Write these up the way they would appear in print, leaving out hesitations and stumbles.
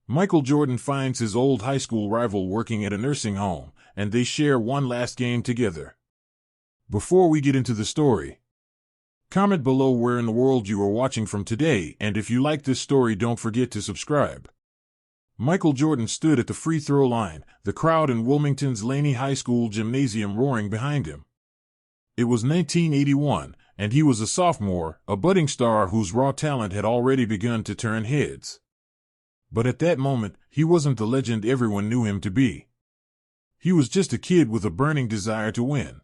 Michael Jordan finds his old high school rival working at a nursing home, and they share one last game together. Before we get into the story, comment below where in the world you are watching from today, and if you like this story, don't forget to subscribe. Michael Jordan stood at the free throw line, the crowd in Wilmington's Laney High School gymnasium roaring behind him. It was 1981, and he was a sophomore, a budding star whose raw talent had already begun to turn heads. But at that moment, he wasn't the legend everyone knew him to be. He was just a kid with a burning desire to win.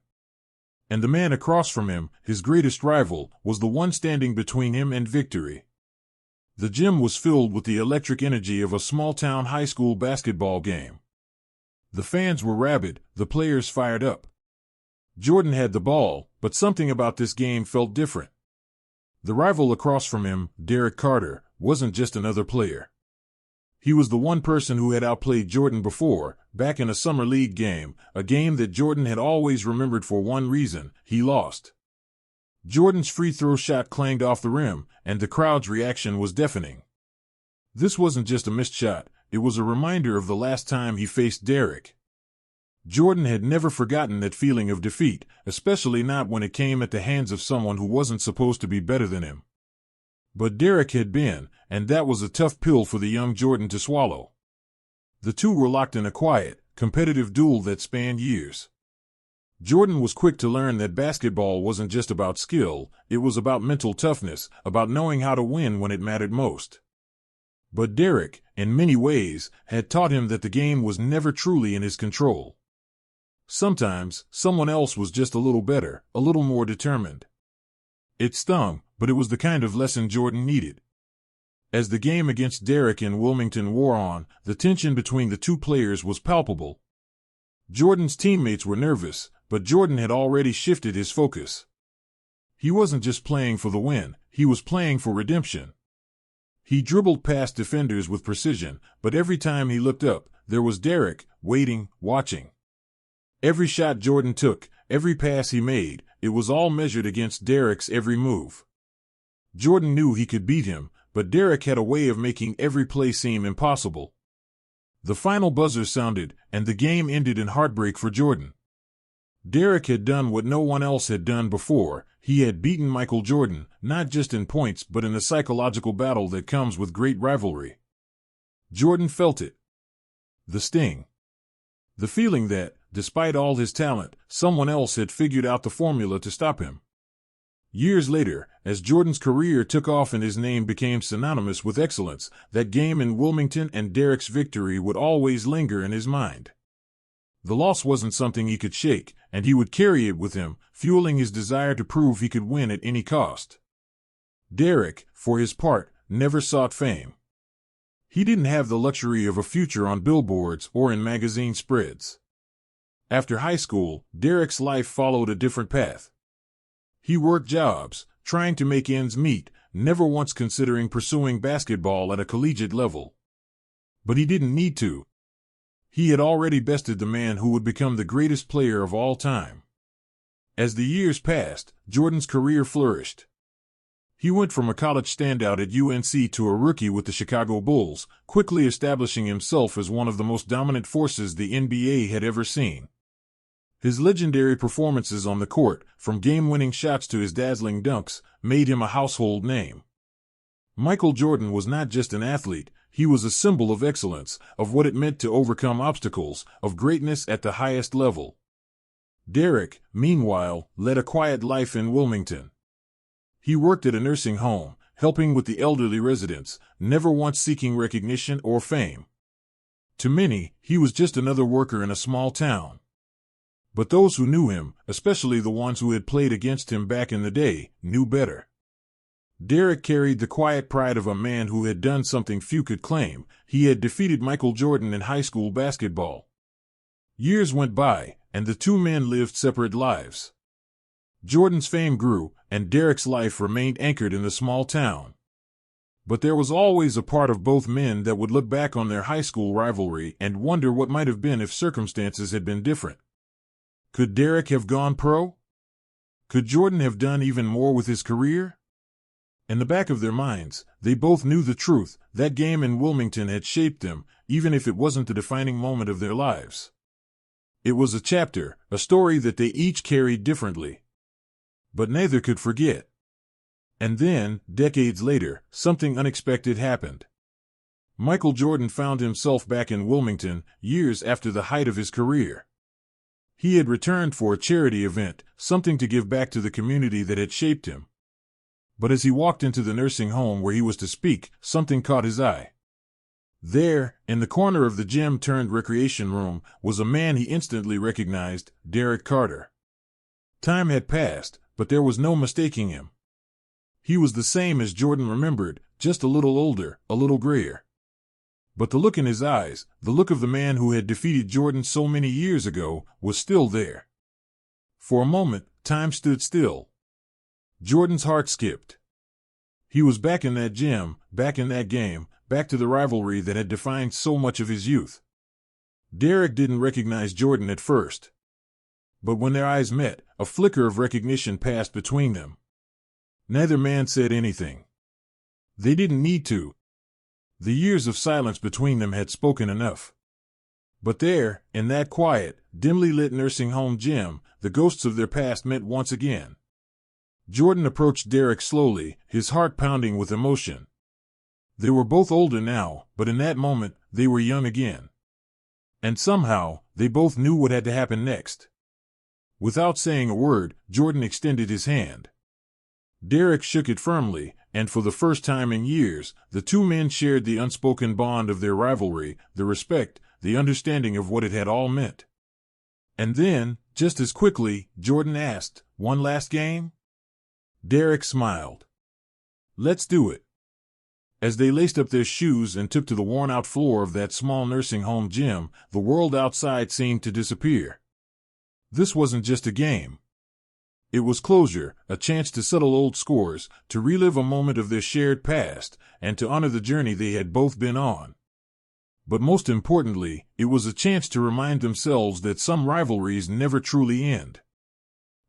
And the man across from him, his greatest rival, was the one standing between him and victory. The gym was filled with the electric energy of a small-town high school basketball game. The fans were rabid, the players fired up. Jordan had the ball, but something about this game felt different. The rival across from him, Derrick Carter, wasn't just another player. He was the one person who had outplayed Jordan before, back in a summer league game, a game that Jordan had always remembered for one reason: he lost. Jordan's free throw shot clanged off the rim, and the crowd's reaction was deafening. This wasn't just a missed shot, it was a reminder of the last time he faced Derrick. Jordan had never forgotten that feeling of defeat, especially not when it came at the hands of someone who wasn't supposed to be better than him. But Derrick had been, and that was a tough pill for the young Jordan to swallow. The two were locked in a quiet, competitive duel that spanned years. Jordan was quick to learn that basketball wasn't just about skill, it was about mental toughness, about knowing how to win when it mattered most. But Derrick, in many ways, had taught him that the game was never truly in his control. Sometimes, someone else was just a little better, a little more determined. It stung, but it was the kind of lesson Jordan needed. As the game against Derrick in Wilmington wore on, the tension between the two players was palpable. Jordan's teammates were nervous, but Jordan had already shifted his focus. He wasn't just playing for the win, he was playing for redemption. He dribbled past defenders with precision, but every time he looked up, there was Derrick, waiting, watching. Every shot Jordan took, every pass he made, it was all measured against Derrick's every move. Jordan knew he could beat him, but Derrick had a way of making every play seem impossible. The final buzzer sounded, and the game ended in heartbreak for Jordan. Derrick had done what no one else had done before. He had beaten Michael Jordan, not just in points but in a psychological battle that comes with great rivalry. Jordan felt it. The sting. The feeling that, despite all his talent, someone else had figured out the formula to stop him. Years later, as Jordan's career took off and his name became synonymous with excellence, that game in Wilmington and Derrick's victory would always linger in his mind. The loss wasn't something he could shake, and he would carry it with him, fueling his desire to prove he could win at any cost. Derrick, for his part, never sought fame. He didn't have the luxury of a future on billboards or in magazine spreads. After high school, Derrick's life followed a different path. He worked jobs, trying to make ends meet, never once considering pursuing basketball at a collegiate level. But he didn't need to. He had already bested the man who would become the greatest player of all time. As the years passed, Jordan's career flourished. He went from a college standout at UNC to a rookie with the Chicago Bulls, quickly establishing himself as one of the most dominant forces the NBA had ever seen. His legendary performances on the court, from game-winning shots to his dazzling dunks, made him a household name. Michael Jordan was not just an athlete, he was a symbol of excellence, of what it meant to overcome obstacles, of greatness at the highest level. Derrick, meanwhile, led a quiet life in Wilmington. He worked at a nursing home, helping with the elderly residents, never once seeking recognition or fame. To many, he was just another worker in a small town. But those who knew him, especially the ones who had played against him back in the day, knew better. Derrick carried the quiet pride of a man who had done something few could claim. He had defeated Michael Jordan in high school basketball. Years went by, and the two men lived separate lives. Jordan's fame grew, and Derrick's life remained anchored in the small town. But there was always a part of both men that would look back on their high school rivalry and wonder what might have been if circumstances had been different. Could Derrick have gone pro? Could Jordan have done even more with his career? In the back of their minds, they both knew the truth. That game in Wilmington had shaped them, even if it wasn't the defining moment of their lives. It was a chapter, a story that they each carried differently. But neither could forget. And then, decades later, something unexpected happened. Michael Jordan found himself back in Wilmington, years after the height of his career. He had returned for a charity event, something to give back to the community that had shaped him. But as he walked into the nursing home where he was to speak, something caught his eye. There, in the corner of the gym-turned-recreation room, was a man he instantly recognized, Derrick Carter. Time had passed, but there was no mistaking him. He was the same as Jordan remembered, just a little older, a little grayer. But the look in his eyes, the look of the man who had defeated Jordan so many years ago, was still there. For a moment, time stood still. Jordan's heart skipped. He was back in that gym, back in that game, back to the rivalry that had defined so much of his youth. Derrick didn't recognize Jordan at first. But when their eyes met, a flicker of recognition passed between them. Neither man said anything. They didn't need to. The years of silence between them had spoken enough. But there, in that quiet, dimly lit nursing home gym, the ghosts of their past met once again. Jordan approached Derrick slowly, his heart pounding with emotion. They were both older now, but in that moment, they were young again. And somehow, they both knew what had to happen next. Without saying a word, Jordan extended his hand. Derrick shook it firmly, and for the first time in years, the two men shared the unspoken bond of their rivalry, the respect, the understanding of what it had all meant. And then, just as quickly, Jordan asked, "One last game?" Derrick smiled. "Let's do it." As they laced up their shoes and took to the worn-out floor of that small nursing home gym, the world outside seemed to disappear. This wasn't just a game. It was closure, a chance to settle old scores, to relive a moment of their shared past, and to honor the journey they had both been on. But most importantly, it was a chance to remind themselves that some rivalries never truly end.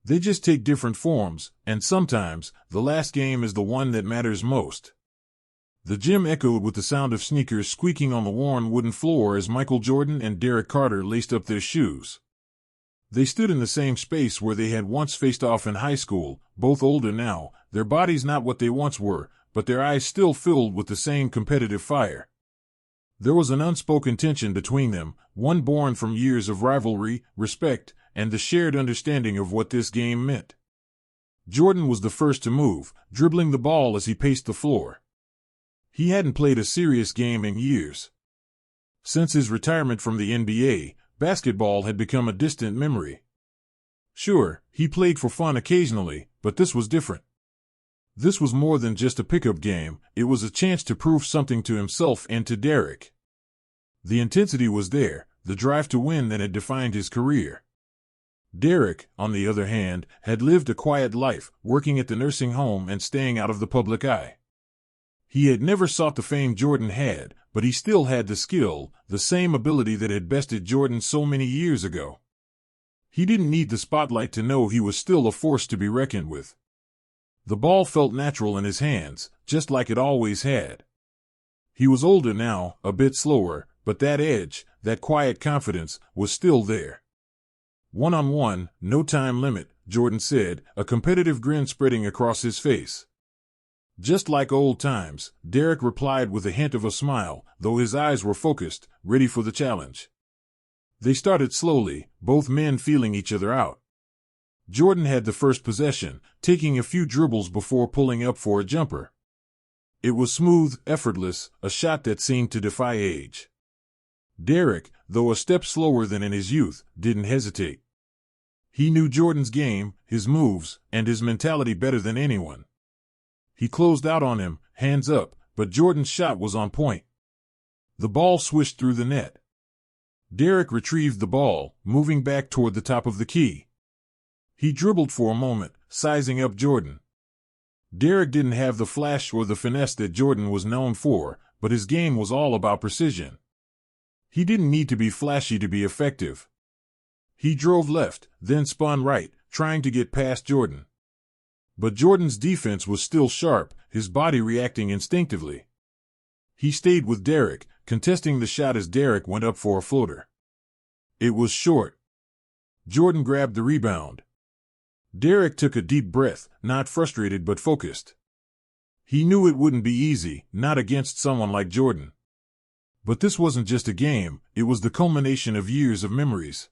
They just take different forms, and sometimes, the last game is the one that matters most. The gym echoed with the sound of sneakers squeaking on the worn wooden floor as Michael Jordan and Derrick Carter laced up their shoes. They stood in the same space where they had once faced off in high school, both older now, their bodies not what they once were, but their eyes still filled with the same competitive fire. There was an unspoken tension between them, one born from years of rivalry, respect, and the shared understanding of what this game meant. Jordan was the first to move, dribbling the ball as he paced the floor. He hadn't played a serious game in years. Since his retirement from the NBA, basketball had become a distant memory. Sure, he played for fun occasionally, but this was different. This was more than just a pickup game, it was a chance to prove something to himself and to Derrick. The intensity was there, the drive to win that had defined his career. Derrick, on the other hand, had lived a quiet life, working at the nursing home and staying out of the public eye. He had never sought the fame Jordan had, but he still had the skill, the same ability that had bested Jordan so many years ago. He didn't need the spotlight to know he was still a force to be reckoned with. The ball felt natural in his hands, just like it always had. He was older now, a bit slower, but that edge, that quiet confidence, was still there. "One-on-one, no time limit," Jordan said, a competitive grin spreading across his face. "Just like old times," Derrick replied with a hint of a smile, though his eyes were focused, ready for the challenge. They started slowly, both men feeling each other out. Jordan had the first possession, taking a few dribbles before pulling up for a jumper. It was smooth, effortless, a shot that seemed to defy age. Derrick, though a step slower than in his youth, didn't hesitate. He knew Jordan's game, his moves, and his mentality better than anyone. He closed out on him, hands up, but Jordan's shot was on point. The ball swished through the net. Derrick retrieved the ball, moving back toward the top of the key. He dribbled for a moment, sizing up Jordan. Derrick didn't have the flash or the finesse that Jordan was known for, but his game was all about precision. He didn't need to be flashy to be effective. He drove left, then spun right, trying to get past Jordan. But Jordan's defense was still sharp, his body reacting instinctively. He stayed with Derek, contesting the shot as Derek went up for a floater. It was short. Jordan grabbed the rebound. Derek took a deep breath, not frustrated but focused. He knew it wouldn't be easy, not against someone like Jordan. But this wasn't just a game, it was the culmination of years of memories.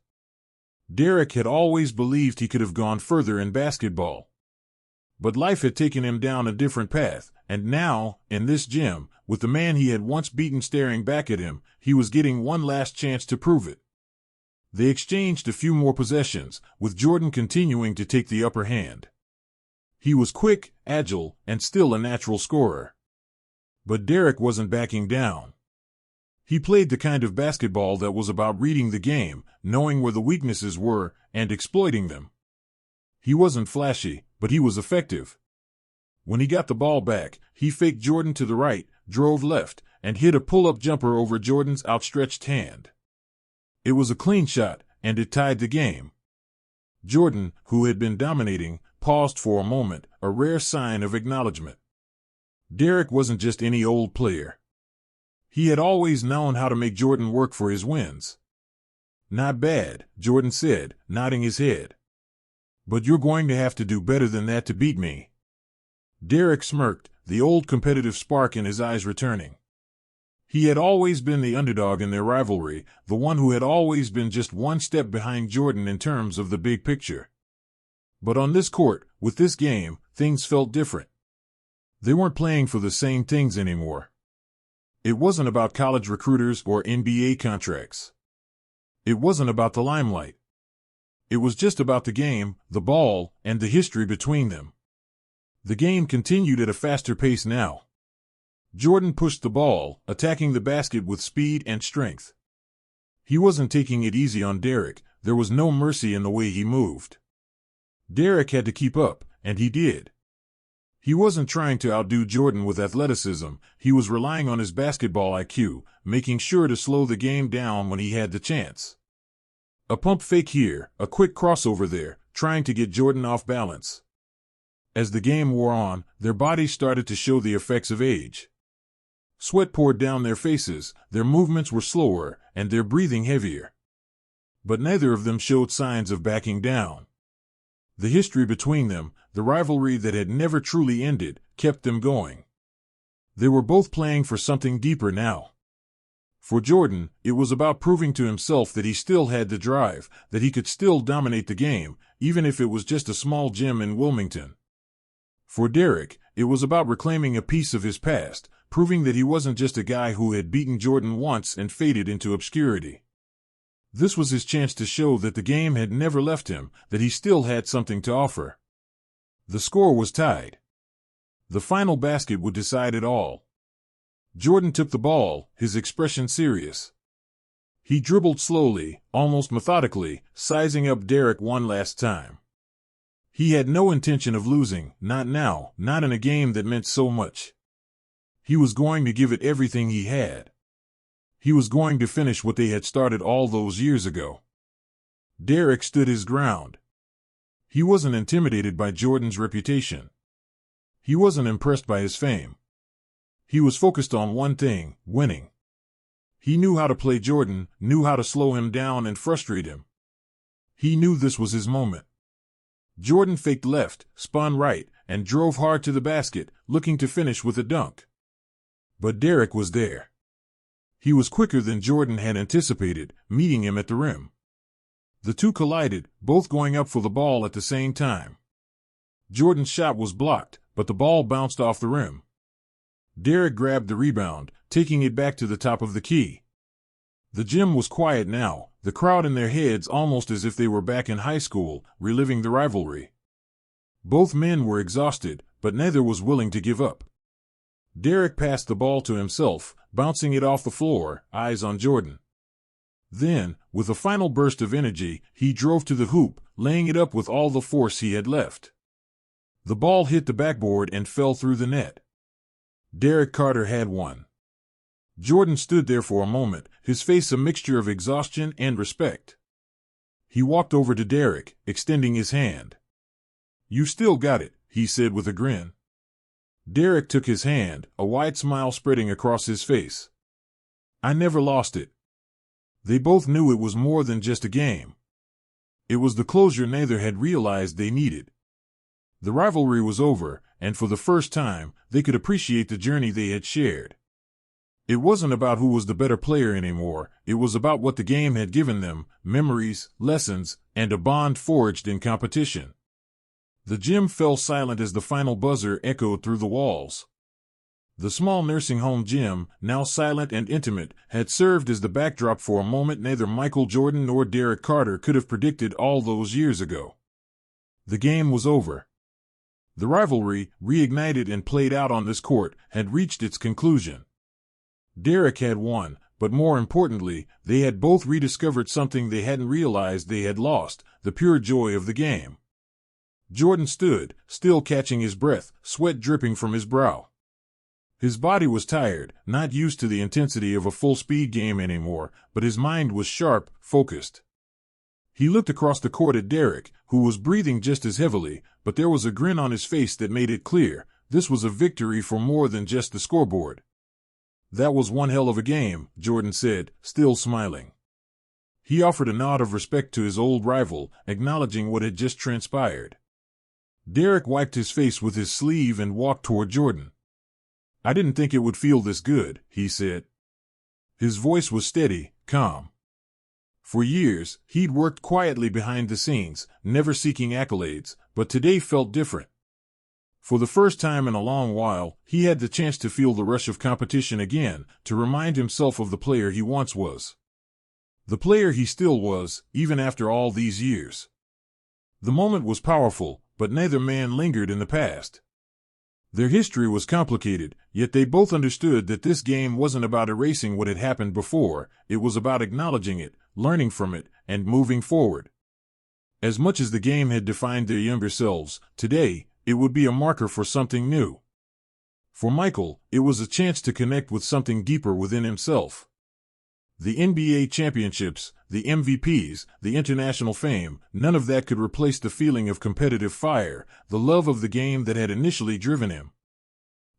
Derek had always believed he could have gone further in basketball. But life had taken him down a different path, and now, in this gym, with the man he had once beaten staring back at him, he was getting one last chance to prove it. They exchanged a few more possessions, with Jordan continuing to take the upper hand. He was quick, agile, and still a natural scorer. But Derek wasn't backing down. He played the kind of basketball that was about reading the game, knowing where the weaknesses were, and exploiting them. He wasn't flashy, but he was effective. When he got the ball back, he faked Jordan to the right, drove left, and hit a pull-up jumper over Jordan's outstretched hand. It was a clean shot, and it tied the game. Jordan, who had been dominating, paused for a moment, a rare sign of acknowledgement. Derek wasn't just any old player. He had always known how to make Jordan work for his wins. "Not bad," Jordan said, nodding his head. "But you're going to have to do better than that to beat me." Derek smirked, the old competitive spark in his eyes returning. He had always been the underdog in their rivalry, the one who had always been just one step behind Jordan in terms of the big picture. But on this court, with this game, things felt different. They weren't playing for the same things anymore. It wasn't about college recruiters or NBA contracts. It wasn't about the limelight. It was just about the game, the ball, and the history between them. The game continued at a faster pace now. Jordan pushed the ball, attacking the basket with speed and strength. He wasn't taking it easy on Derek, there was no mercy in the way he moved. Derek had to keep up, and he did. He wasn't trying to outdo Jordan with athleticism, he was relying on his basketball IQ, making sure to slow the game down when he had the chance. A pump fake here, a quick crossover there, trying to get Jordan off balance. As the game wore on, their bodies started to show the effects of age. Sweat poured down their faces, their movements were slower, and their breathing heavier. But neither of them showed signs of backing down. The history between them, the rivalry that had never truly ended, kept them going. They were both playing for something deeper now. For Jordan, it was about proving to himself that he still had the drive, that he could still dominate the game, even if it was just a small gym in Wilmington. For Derek, it was about reclaiming a piece of his past, proving that he wasn't just a guy who had beaten Jordan once and faded into obscurity. This was his chance to show that the game had never left him, that he still had something to offer. The score was tied. The final basket would decide it all. Jordan took the ball, his expression serious. He dribbled slowly, almost methodically, sizing up Derek one last time. He had no intention of losing, not now, not in a game that meant so much. He was going to give it everything he had. He was going to finish what they had started all those years ago. Derek stood his ground. He wasn't intimidated by Jordan's reputation. He wasn't impressed by his fame. He was focused on one thing, winning. He knew how to play Jordan, knew how to slow him down and frustrate him. He knew this was his moment. Jordan faked left, spun right, and drove hard to the basket, looking to finish with a dunk. But Derek was there. He was quicker than Jordan had anticipated, meeting him at the rim. The two collided, both going up for the ball at the same time. Jordan's shot was blocked, but the ball bounced off the rim. Derek grabbed the rebound, taking it back to the top of the key. The gym was quiet now, the crowd in their heads almost as if they were back in high school, reliving the rivalry. Both men were exhausted, but neither was willing to give up. Derek passed the ball to himself, bouncing it off the floor, eyes on Jordan. Then, with a final burst of energy, he drove to the hoop, laying it up with all the force he had left. The ball hit the backboard and fell through the net. Derek Carter had won. Jordan stood there for a moment, his face a mixture of exhaustion and respect. He walked over to Derek, extending his hand. "You still got it," he said with a grin. Derek took his hand, a wide smile spreading across his face. I never lost it. They both knew it was more than just a game. It was the closure neither had realized they needed. The rivalry was over, and for the first time, they could appreciate the journey they had shared. It wasn't about who was the better player anymore, it was about what the game had given them, memories, lessons, and a bond forged in competition. The gym fell silent as the final buzzer echoed through the walls. The small nursing home gym, now silent and intimate, had served as the backdrop for a moment neither Michael Jordan nor Derek Carter could have predicted all those years ago. The game was over. The rivalry, reignited and played out on this court, had reached its conclusion. Derek had won, but more importantly, they had both rediscovered something they hadn't realized they had lost, the pure joy of the game. Jordan stood, still catching his breath, sweat dripping from his brow. His body was tired, not used to the intensity of a full-speed game anymore, but his mind was sharp, focused. He looked across the court at Derek, who was breathing just as heavily, but there was a grin on his face that made it clear, this was a victory for more than just the scoreboard. That was one hell of a game, Jordan said, still smiling. He offered a nod of respect to his old rival, acknowledging what had just transpired. Derek wiped his face with his sleeve and walked toward Jordan. I didn't think it would feel this good, he said. His voice was steady, calm. For years, he'd worked quietly behind the scenes, never seeking accolades, but today felt different. For the first time in a long while, he had the chance to feel the rush of competition again, to remind himself of the player he once was. The player he still was, even after all these years. The moment was powerful, but neither man lingered in the past. Their history was complicated, yet they both understood that this game wasn't about erasing what had happened before, it was about acknowledging it, learning from it, and moving forward. As much as the game had defined their younger selves, today, it would be a marker for something new. For Michael, it was a chance to connect with something deeper within himself. The NBA championships, the MVPs, the international fame, none of that could replace the feeling of competitive fire, the love of the game that had initially driven him.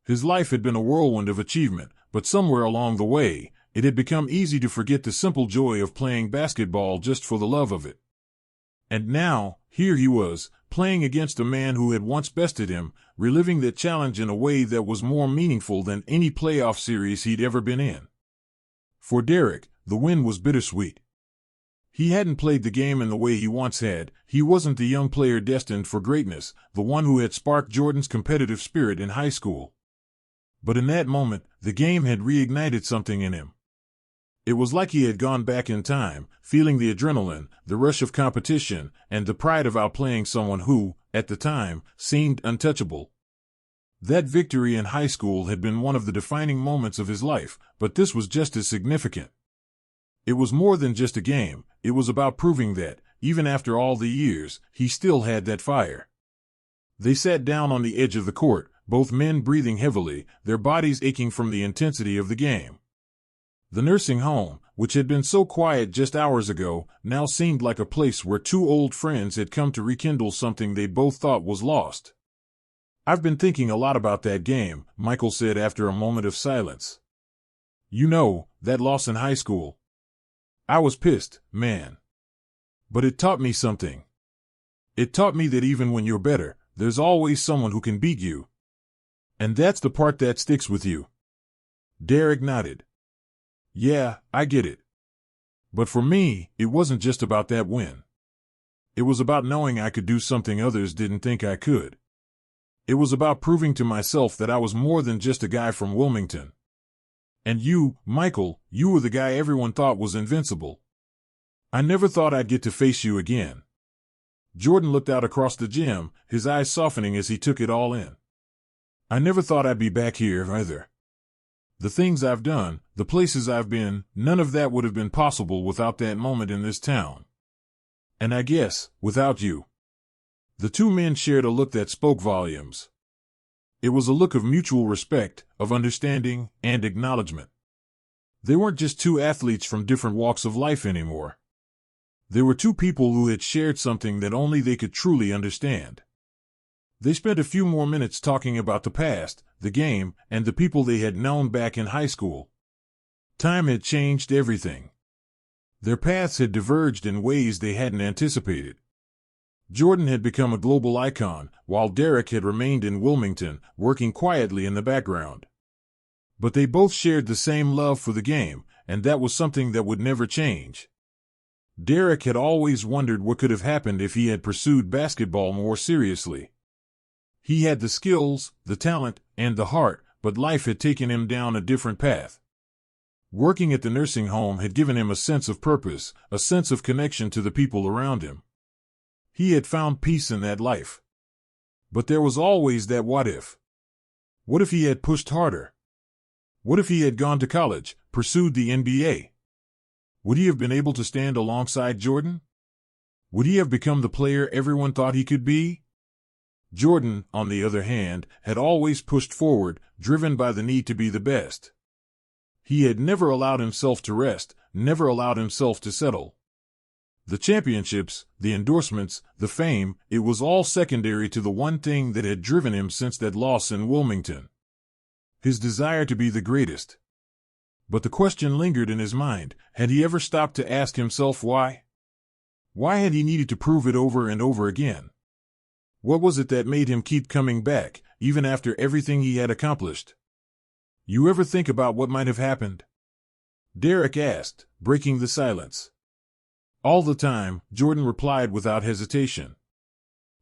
His life had been a whirlwind of achievement, but somewhere along the way, it had become easy to forget the simple joy of playing basketball just for the love of it. And now, here he was, playing against a man who had once bested him, reliving that challenge in a way that was more meaningful than any playoff series he'd ever been in. For Derek, the win was bittersweet. He hadn't played the game in the way he once had, he wasn't the young player destined for greatness, the one who had sparked Jordan's competitive spirit in high school. But in that moment, the game had reignited something in him. It was like he had gone back in time, feeling the adrenaline, the rush of competition, and the pride of outplaying someone who, at the time, seemed untouchable. That victory in high school had been one of the defining moments of his life, but this was just as significant. It was more than just a game, it was about proving that, even after all the years, he still had that fire. They sat down on the edge of the court, both men breathing heavily, their bodies aching from the intensity of the game. The nursing home, which had been so quiet just hours ago, now seemed like a place where two old friends had come to rekindle something they both thought was lost. I've been thinking a lot about that game, Michael said after a moment of silence. You know, that loss in high school. I was pissed, man. But it taught me something. It taught me that even when you're better, there's always someone who can beat you. And that's the part that sticks with you. Derek nodded. Yeah, I get it. But for me, it wasn't just about that win. It was about knowing I could do something others didn't think I could. It was about proving to myself that I was more than just a guy from Wilmington. And you, Michael, you were the guy everyone thought was invincible. I never thought I'd get to face you again. Jordan looked out across the gym, his eyes softening as he took it all in. I never thought I'd be back here either. The things I've done, the places I've been, none of that would have been possible without that moment in this town. And I guess, without you. The two men shared a look that spoke volumes. It was a look of mutual respect, of understanding, and acknowledgement. They weren't just two athletes from different walks of life anymore. They were two people who had shared something that only they could truly understand. They spent a few more minutes talking about the past, the game, and the people they had known back in high school. Time had changed everything. Their paths had diverged in ways they hadn't anticipated. Jordan had become a global icon, while Derek had remained in Wilmington, working quietly in the background. But they both shared the same love for the game, and that was something that would never change. Derek had always wondered what could have happened if he had pursued basketball more seriously. He had the skills, the talent, and the heart, but life had taken him down a different path. Working at the nursing home had given him a sense of purpose, a sense of connection to the people around him. He had found peace in that life. But there was always that what if. What if he had pushed harder? What if he had gone to college, pursued the NBA? Would he have been able to stand alongside Jordan? Would he have become the player everyone thought he could be? Jordan, on the other hand, had always pushed forward, driven by the need to be the best. He had never allowed himself to rest, never allowed himself to settle. The championships, the endorsements, the fame, it was all secondary to the one thing that had driven him since that loss in Wilmington. His desire to be the greatest. But the question lingered in his mind, had he ever stopped to ask himself why? Why had he needed to prove it over and over again? What was it that made him keep coming back, even after everything he had accomplished? You ever think about what might have happened? Derek asked, breaking the silence. All the time, Jordan replied without hesitation.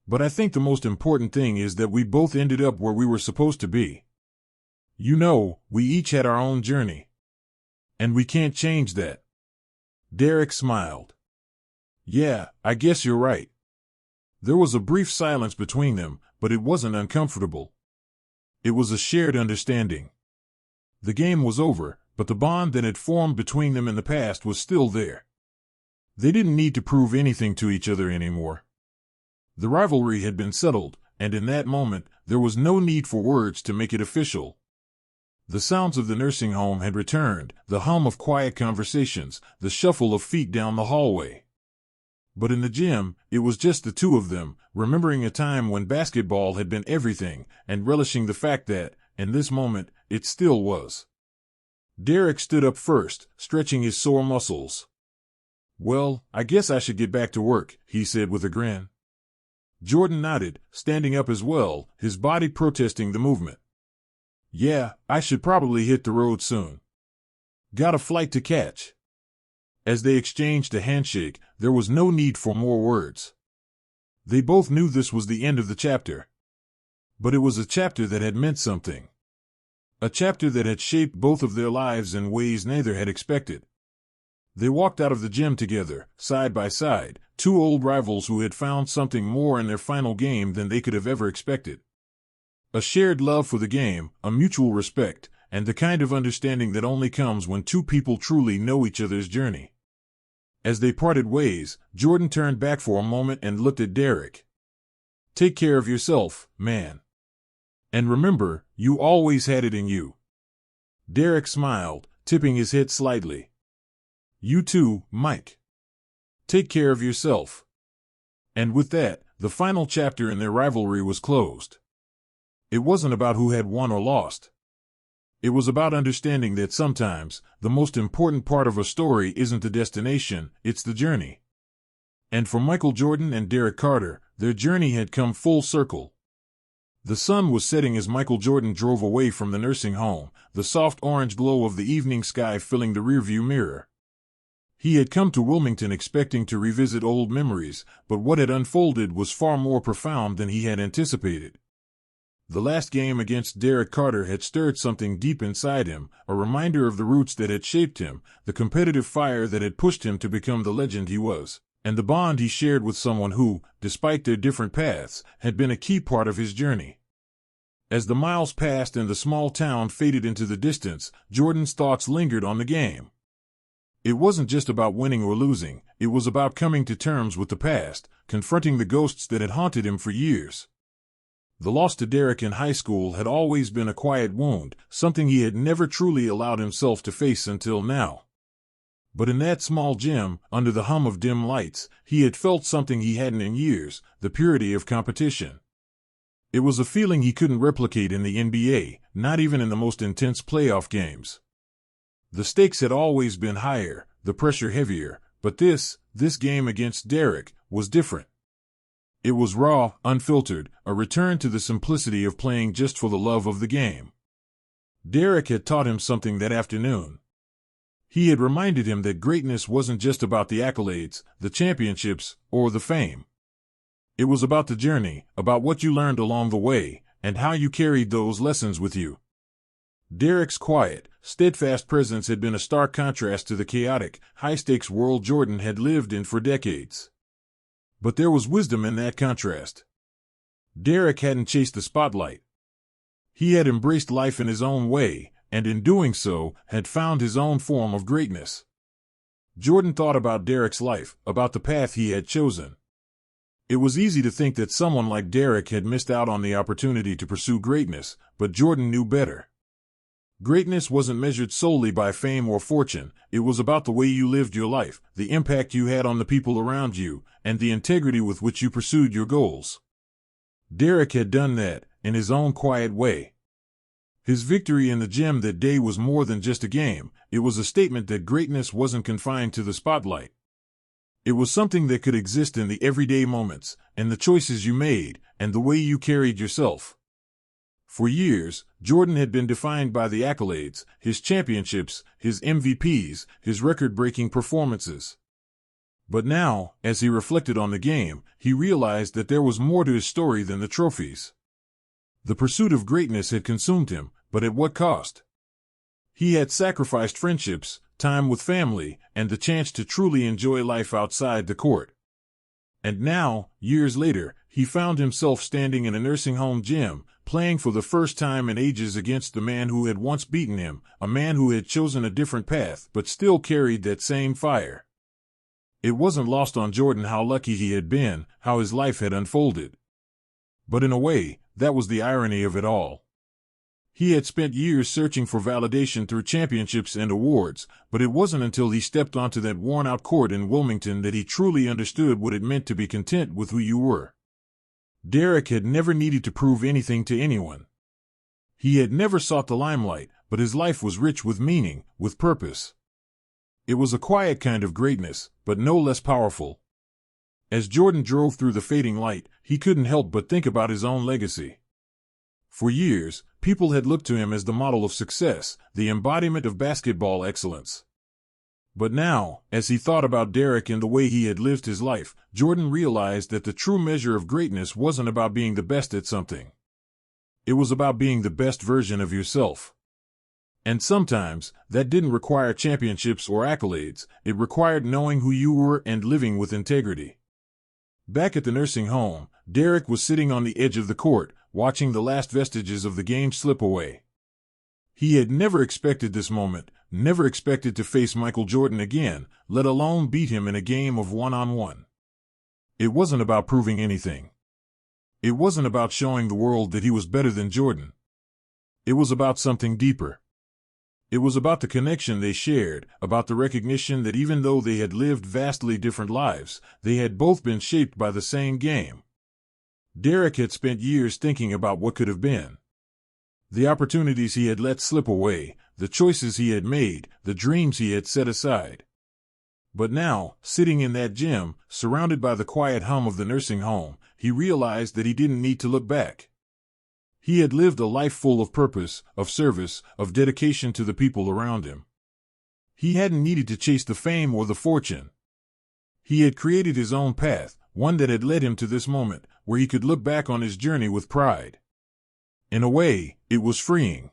But I think the most important thing is that we both ended up where we were supposed to be. You know, we each had our own journey. And we can't change that. Derek smiled. Yeah, I guess you're right. There was a brief silence between them, but it wasn't uncomfortable. It was a shared understanding. The game was over, but the bond that had formed between them in the past was still there. They didn't need to prove anything to each other anymore. The rivalry had been settled, and in that moment, there was no need for words to make it official. The sounds of the nursing home had returned, the hum of quiet conversations, the shuffle of feet down the hallway. But in the gym, it was just the two of them, remembering a time when basketball had been everything, and relishing the fact that, in this moment, it still was. Derek stood up first, stretching his sore muscles. Well, I guess I should get back to work, he said with a grin. Jordan nodded, standing up as well, his body protesting the movement. Yeah, I should probably hit the road soon. Got a flight to catch. As they exchanged a handshake, there was no need for more words. They both knew this was the end of the chapter. But it was a chapter that had meant something. A chapter that had shaped both of their lives in ways neither had expected. They walked out of the gym together, side by side, two old rivals who had found something more in their final game than they could have ever expected. A shared love for the game, a mutual respect, and the kind of understanding that only comes when two people truly know each other's journey. As they parted ways, Jordan turned back for a moment and looked at Derek. Take care of yourself, man. And remember, you always had it in you. Derek smiled, tipping his head slightly. You too, Mike. Take care of yourself. And with that, the final chapter in their rivalry was closed. It wasn't about who had won or lost. It was about understanding that sometimes, the most important part of a story isn't the destination, it's the journey. And for Michael Jordan and Derek Carter, their journey had come full circle. The sun was setting as Michael Jordan drove away from the nursing home, the soft orange glow of the evening sky filling the rearview mirror. He had come to Wilmington expecting to revisit old memories, but what had unfolded was far more profound than he had anticipated. The last game against Derek Carter had stirred something deep inside him, a reminder of the roots that had shaped him, the competitive fire that had pushed him to become the legend he was, and the bond he shared with someone who, despite their different paths, had been a key part of his journey. As the miles passed and the small town faded into the distance, Jordan's thoughts lingered on the game. It wasn't just about winning or losing, it was about coming to terms with the past, confronting the ghosts that had haunted him for years. The loss to Derek in high school had always been a quiet wound, something he had never truly allowed himself to face until now. But in that small gym, under the hum of dim lights, he had felt something he hadn't in years, the purity of competition. It was a feeling he couldn't replicate in the NBA, not even in the most intense playoff games. The stakes had always been higher, the pressure heavier, but this game against Derek was different. It was raw, unfiltered, a return to the simplicity of playing just for the love of the game. Derek had taught him something that afternoon. He had reminded him that greatness wasn't just about the accolades, the championships, or the fame. It was about the journey, about what you learned along the way, and how you carried those lessons with you. Derek's quiet, steadfast presence had been a stark contrast to the chaotic, high-stakes world Jordan had lived in for decades. But there was wisdom in that contrast. Derek hadn't chased the spotlight. He had embraced life in his own way, and in doing so, had found his own form of greatness. Jordan thought about Derek's life, about the path he had chosen. It was easy to think that someone like Derek had missed out on the opportunity to pursue greatness, but Jordan knew better. Greatness wasn't measured solely by fame or fortune. It was about the way you lived your life, the impact you had on the people around you, and the integrity with which you pursued your goals. Derek had done that, in his own quiet way. His victory in the gym that day was more than just a game. It was a statement that greatness wasn't confined to the spotlight. It was something that could exist in the everyday moments, and the choices you made, and the way you carried yourself. For years, Jordan had been defined by the accolades, his championships, his MVPs, his record-breaking performances. But now, as he reflected on the game, he realized that there was more to his story than the trophies. The pursuit of greatness had consumed him, but at what cost? He had sacrificed friendships, time with family, and the chance to truly enjoy life outside the court. And now, years later, he found himself standing in a nursing home gym, playing for the first time in ages against the man who had once beaten him, a man who had chosen a different path but still carried that same fire. It wasn't lost on Jordan how lucky he had been, how his life had unfolded. But in a way, that was the irony of it all. He had spent years searching for validation through championships and awards, but it wasn't until he stepped onto that worn-out court in Wilmington that he truly understood what it meant to be content with who you were. Derek had never needed to prove anything to anyone. He had never sought the limelight, but his life was rich with meaning, with purpose. It was a quiet kind of greatness, but no less powerful. As Jordan drove through the fading light, he couldn't help but think about his own legacy. For years, people had looked to him as the model of success, the embodiment of basketball excellence. But now, as he thought about Derek and the way he had lived his life, Jordan realized that the true measure of greatness wasn't about being the best at something. It was about being the best version of yourself. And sometimes, that didn't require championships or accolades. It required knowing who you were and living with integrity. Back at the nursing home, Derek was sitting on the edge of the court, watching the last vestiges of the game slip away. He had never expected this moment, never expected to face Michael Jordan again, let alone beat him in a game of one-on-one. It wasn't about proving anything. It wasn't about showing the world that he was better than Jordan. It was about something deeper. It was about the connection they shared, about the recognition that even though they had lived vastly different lives, they had both been shaped by the same game. Derek had spent years thinking about what could have been. The opportunities he had let slip away, the choices he had made, the dreams he had set aside. But now, sitting in that gym, surrounded by the quiet hum of the nursing home, he realized that he didn't need to look back. He had lived a life full of purpose, of service, of dedication to the people around him. He hadn't needed to chase the fame or the fortune. He had created his own path, one that had led him to this moment, where he could look back on his journey with pride. In a way, it was freeing.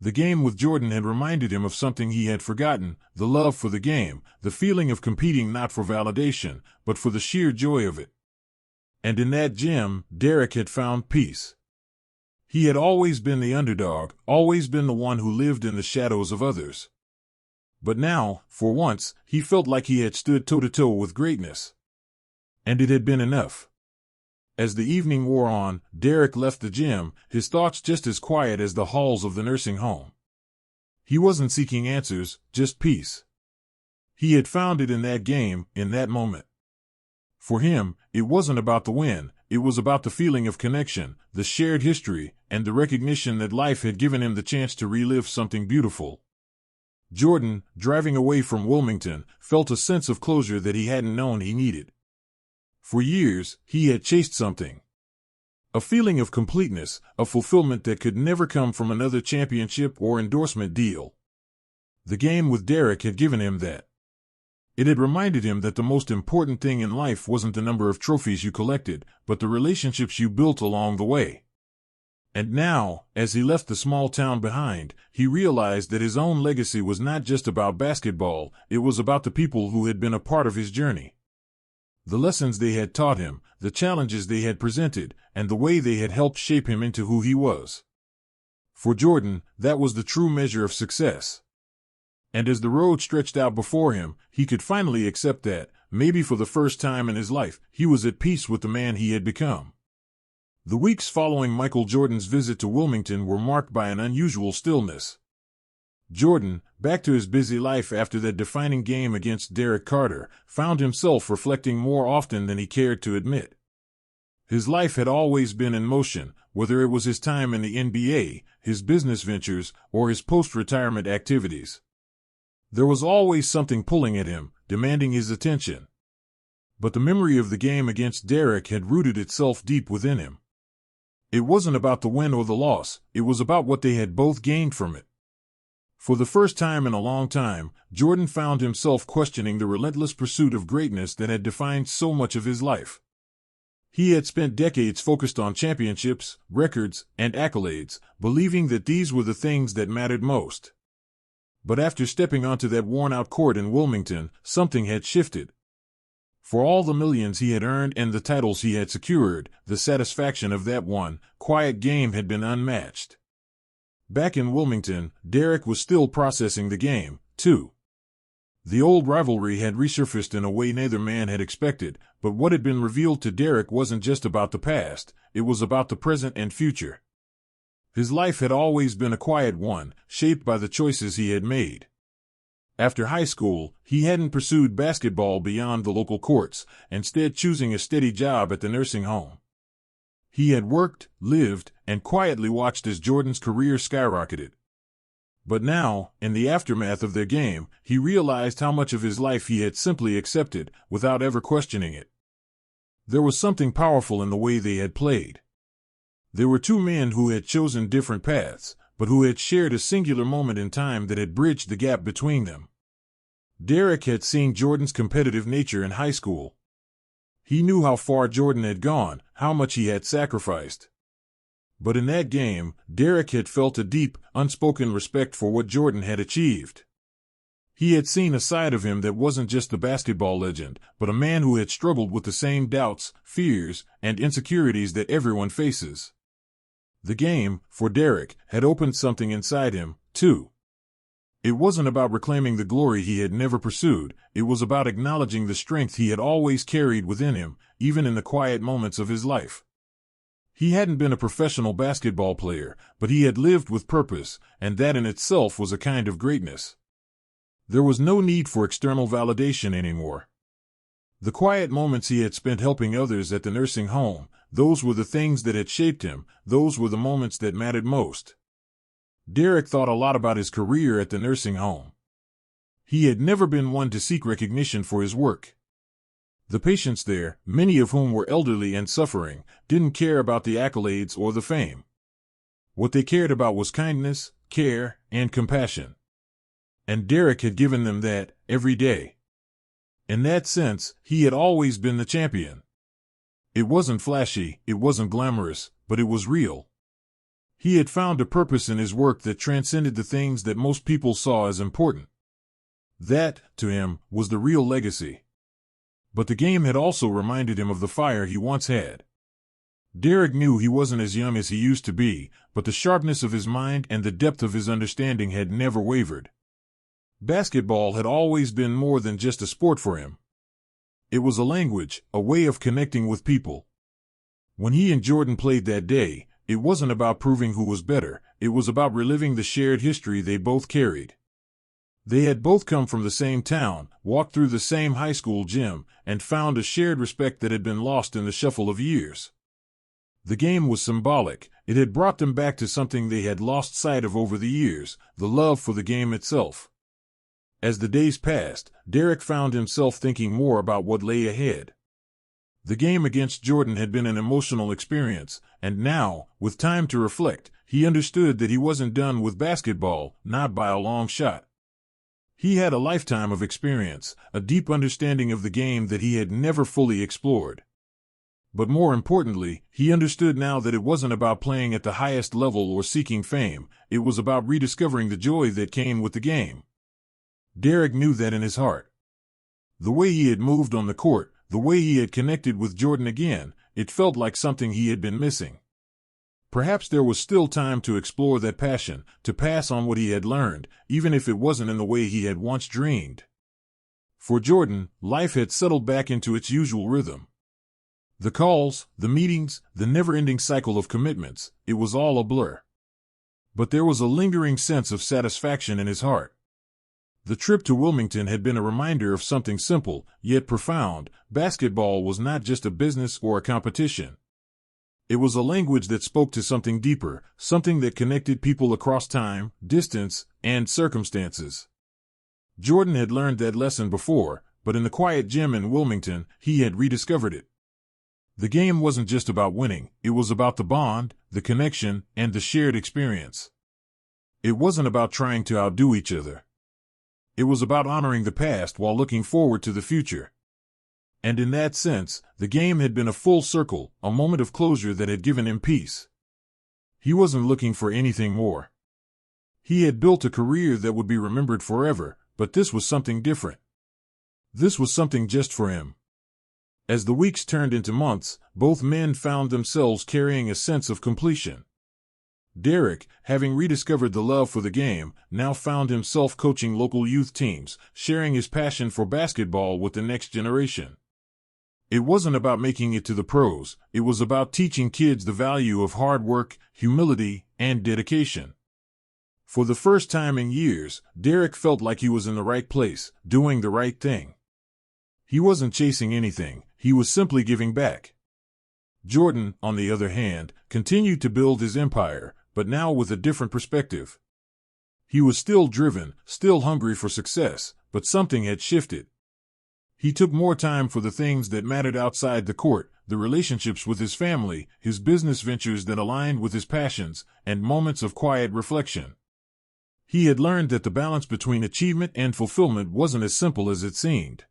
The game with Jordan had reminded him of something he had forgotten, the love for the game, the feeling of competing not for validation, but for the sheer joy of it. And in that gym, Derek had found peace. He had always been the underdog, always been the one who lived in the shadows of others. But now, for once, he felt like he had stood toe-to-toe with greatness. And it had been enough. As the evening wore on, Derek left the gym, his thoughts just as quiet as the halls of the nursing home. He wasn't seeking answers, just peace. He had found it in that game, in that moment. For him, it wasn't about the win, It was about the feeling of connection, the shared history, and the recognition that life had given him the chance to relive something beautiful. Jordan, driving away from Wilmington, felt a sense of closure that he hadn't known he needed. For years, he had chased something. A feeling of completeness, a fulfillment that could never come from another championship or endorsement deal. The game with Derek had given him that. It had reminded him that the most important thing in life wasn't the number of trophies you collected, but the relationships you built along the way. And now, as he left the small town behind, he realized that his own legacy was not just about basketball, it was about the people who had been a part of his journey. The lessons they had taught him, the challenges they had presented, and the way they had helped shape him into who he was. For Jordan, that was the true measure of success. And as the road stretched out before him, he could finally accept that, maybe for the first time in his life, he was at peace with the man he had become. The weeks following Michael Jordan's visit to Wilmington were marked by an unusual stillness. Jordan, back to his busy life after that defining game against Derek Carter, found himself reflecting more often than he cared to admit. His life had always been in motion, whether it was his time in the NBA, his business ventures, or his post-retirement activities. There was always something pulling at him, demanding his attention. But the memory of the game against Derek had rooted itself deep within him. It wasn't about the win or the loss, it was about what they had both gained from it. For the first time in a long time, Jordan found himself questioning the relentless pursuit of greatness that had defined so much of his life. He had spent decades focused on championships, records, and accolades, believing that these were the things that mattered most. But after stepping onto that worn-out court in Wilmington, something had shifted. For all the millions he had earned and the titles he had secured, the satisfaction of that one, quiet game had been unmatched. Back in Wilmington, Derek was still processing the game, too. The old rivalry had resurfaced in a way neither man had expected, but what had been revealed to Derek wasn't just about the past, it was about the present and future. His life had always been a quiet one, shaped by the choices he had made. After high school, he hadn't pursued basketball beyond the local courts, instead choosing a steady job at the nursing home. He had worked, lived, and quietly watched as Jordan's career skyrocketed. But now, in the aftermath of their game, he realized how much of his life he had simply accepted, without ever questioning it. There was something powerful in the way they had played. There were two men who had chosen different paths, but who had shared a singular moment in time that had bridged the gap between them. Derek had seen Jordan's competitive nature in high school. He knew how far Jordan had gone, how much he had sacrificed. But in that game, Derek had felt a deep, unspoken respect for what Jordan had achieved. He had seen a side of him that wasn't just the basketball legend, but a man who had struggled with the same doubts, fears, and insecurities that everyone faces. The game, for Derek, had opened something inside him, too. It wasn't about reclaiming the glory he had never pursued, it was about acknowledging the strength he had always carried within him, even in the quiet moments of his life. He hadn't been a professional basketball player, but he had lived with purpose, and that in itself was a kind of greatness. There was no need for external validation anymore. The quiet moments he had spent helping others at the nursing home, those were the things that had shaped him, those were the moments that mattered most. Derek thought a lot about his career at the nursing home. He had never been one to seek recognition for his work. The patients there, many of whom were elderly and suffering, didn't care about the accolades or the fame. What they cared about was kindness, care, and compassion. And Derek had given them that, every day. In that sense, he had always been the champion. It wasn't flashy, it wasn't glamorous, but it was real. He had found a purpose in his work that transcended the things that most people saw as important. That, to him, was the real legacy. But the game had also reminded him of the fire he once had. Derek knew he wasn't as young as he used to be, but the sharpness of his mind and the depth of his understanding had never wavered. Basketball had always been more than just a sport for him. It was a language, a way of connecting with people. When he and Jordan played that day, it wasn't about proving who was better, it was about reliving the shared history they both carried. They had both come from the same town, walked through the same high school gym, and found a shared respect that had been lost in the shuffle of years. The game was symbolic. It had brought them back to something they had lost sight of over the years, the love for the game itself. As the days passed, Derek found himself thinking more about what lay ahead. The game against Jordan had been an emotional experience, and now, with time to reflect, he understood that he wasn't done with basketball, not by a long shot. He had a lifetime of experience, a deep understanding of the game that he had never fully explored. But more importantly, he understood now that it wasn't about playing at the highest level or seeking fame, it was about rediscovering the joy that came with the game. Derek knew that in his heart. The way he had moved on the court, the way he had connected with Jordan again, it felt like something he had been missing. Perhaps there was still time to explore that passion, to pass on what he had learned, even if it wasn't in the way he had once dreamed. For Jordan, life had settled back into its usual rhythm. The calls, the meetings, the never-ending cycle of commitments, it was all a blur. But there was a lingering sense of satisfaction in his heart. The trip to Wilmington had been a reminder of something simple, yet profound. Basketball was not just a business or a competition. It was a language that spoke to something deeper, something that connected people across time, distance, and circumstances. Jordan had learned that lesson before, but in the quiet gym in Wilmington, he had rediscovered it. The game wasn't just about winning, it was about the bond, the connection, and the shared experience. It wasn't about trying to outdo each other. It was about honoring the past while looking forward to the future. And in that sense, the game had been a full circle, a moment of closure that had given him peace. He wasn't looking for anything more. He had built a career that would be remembered forever, but this was something different. This was something just for him. As the weeks turned into months, both men found themselves carrying a sense of completion. Derek, having rediscovered the love for the game, now found himself coaching local youth teams, sharing his passion for basketball with the next generation. It wasn't about making it to the pros, it was about teaching kids the value of hard work, humility, and dedication. For the first time in years, Derek felt like he was in the right place, doing the right thing. He wasn't chasing anything, he was simply giving back. Jordan, on the other hand, continued to build his empire, but now with a different perspective. He was still driven, still hungry for success, but something had shifted. He took more time for the things that mattered outside the court, the relationships with his family, his business ventures that aligned with his passions, and moments of quiet reflection. He had learned that the balance between achievement and fulfillment wasn't as simple as it seemed.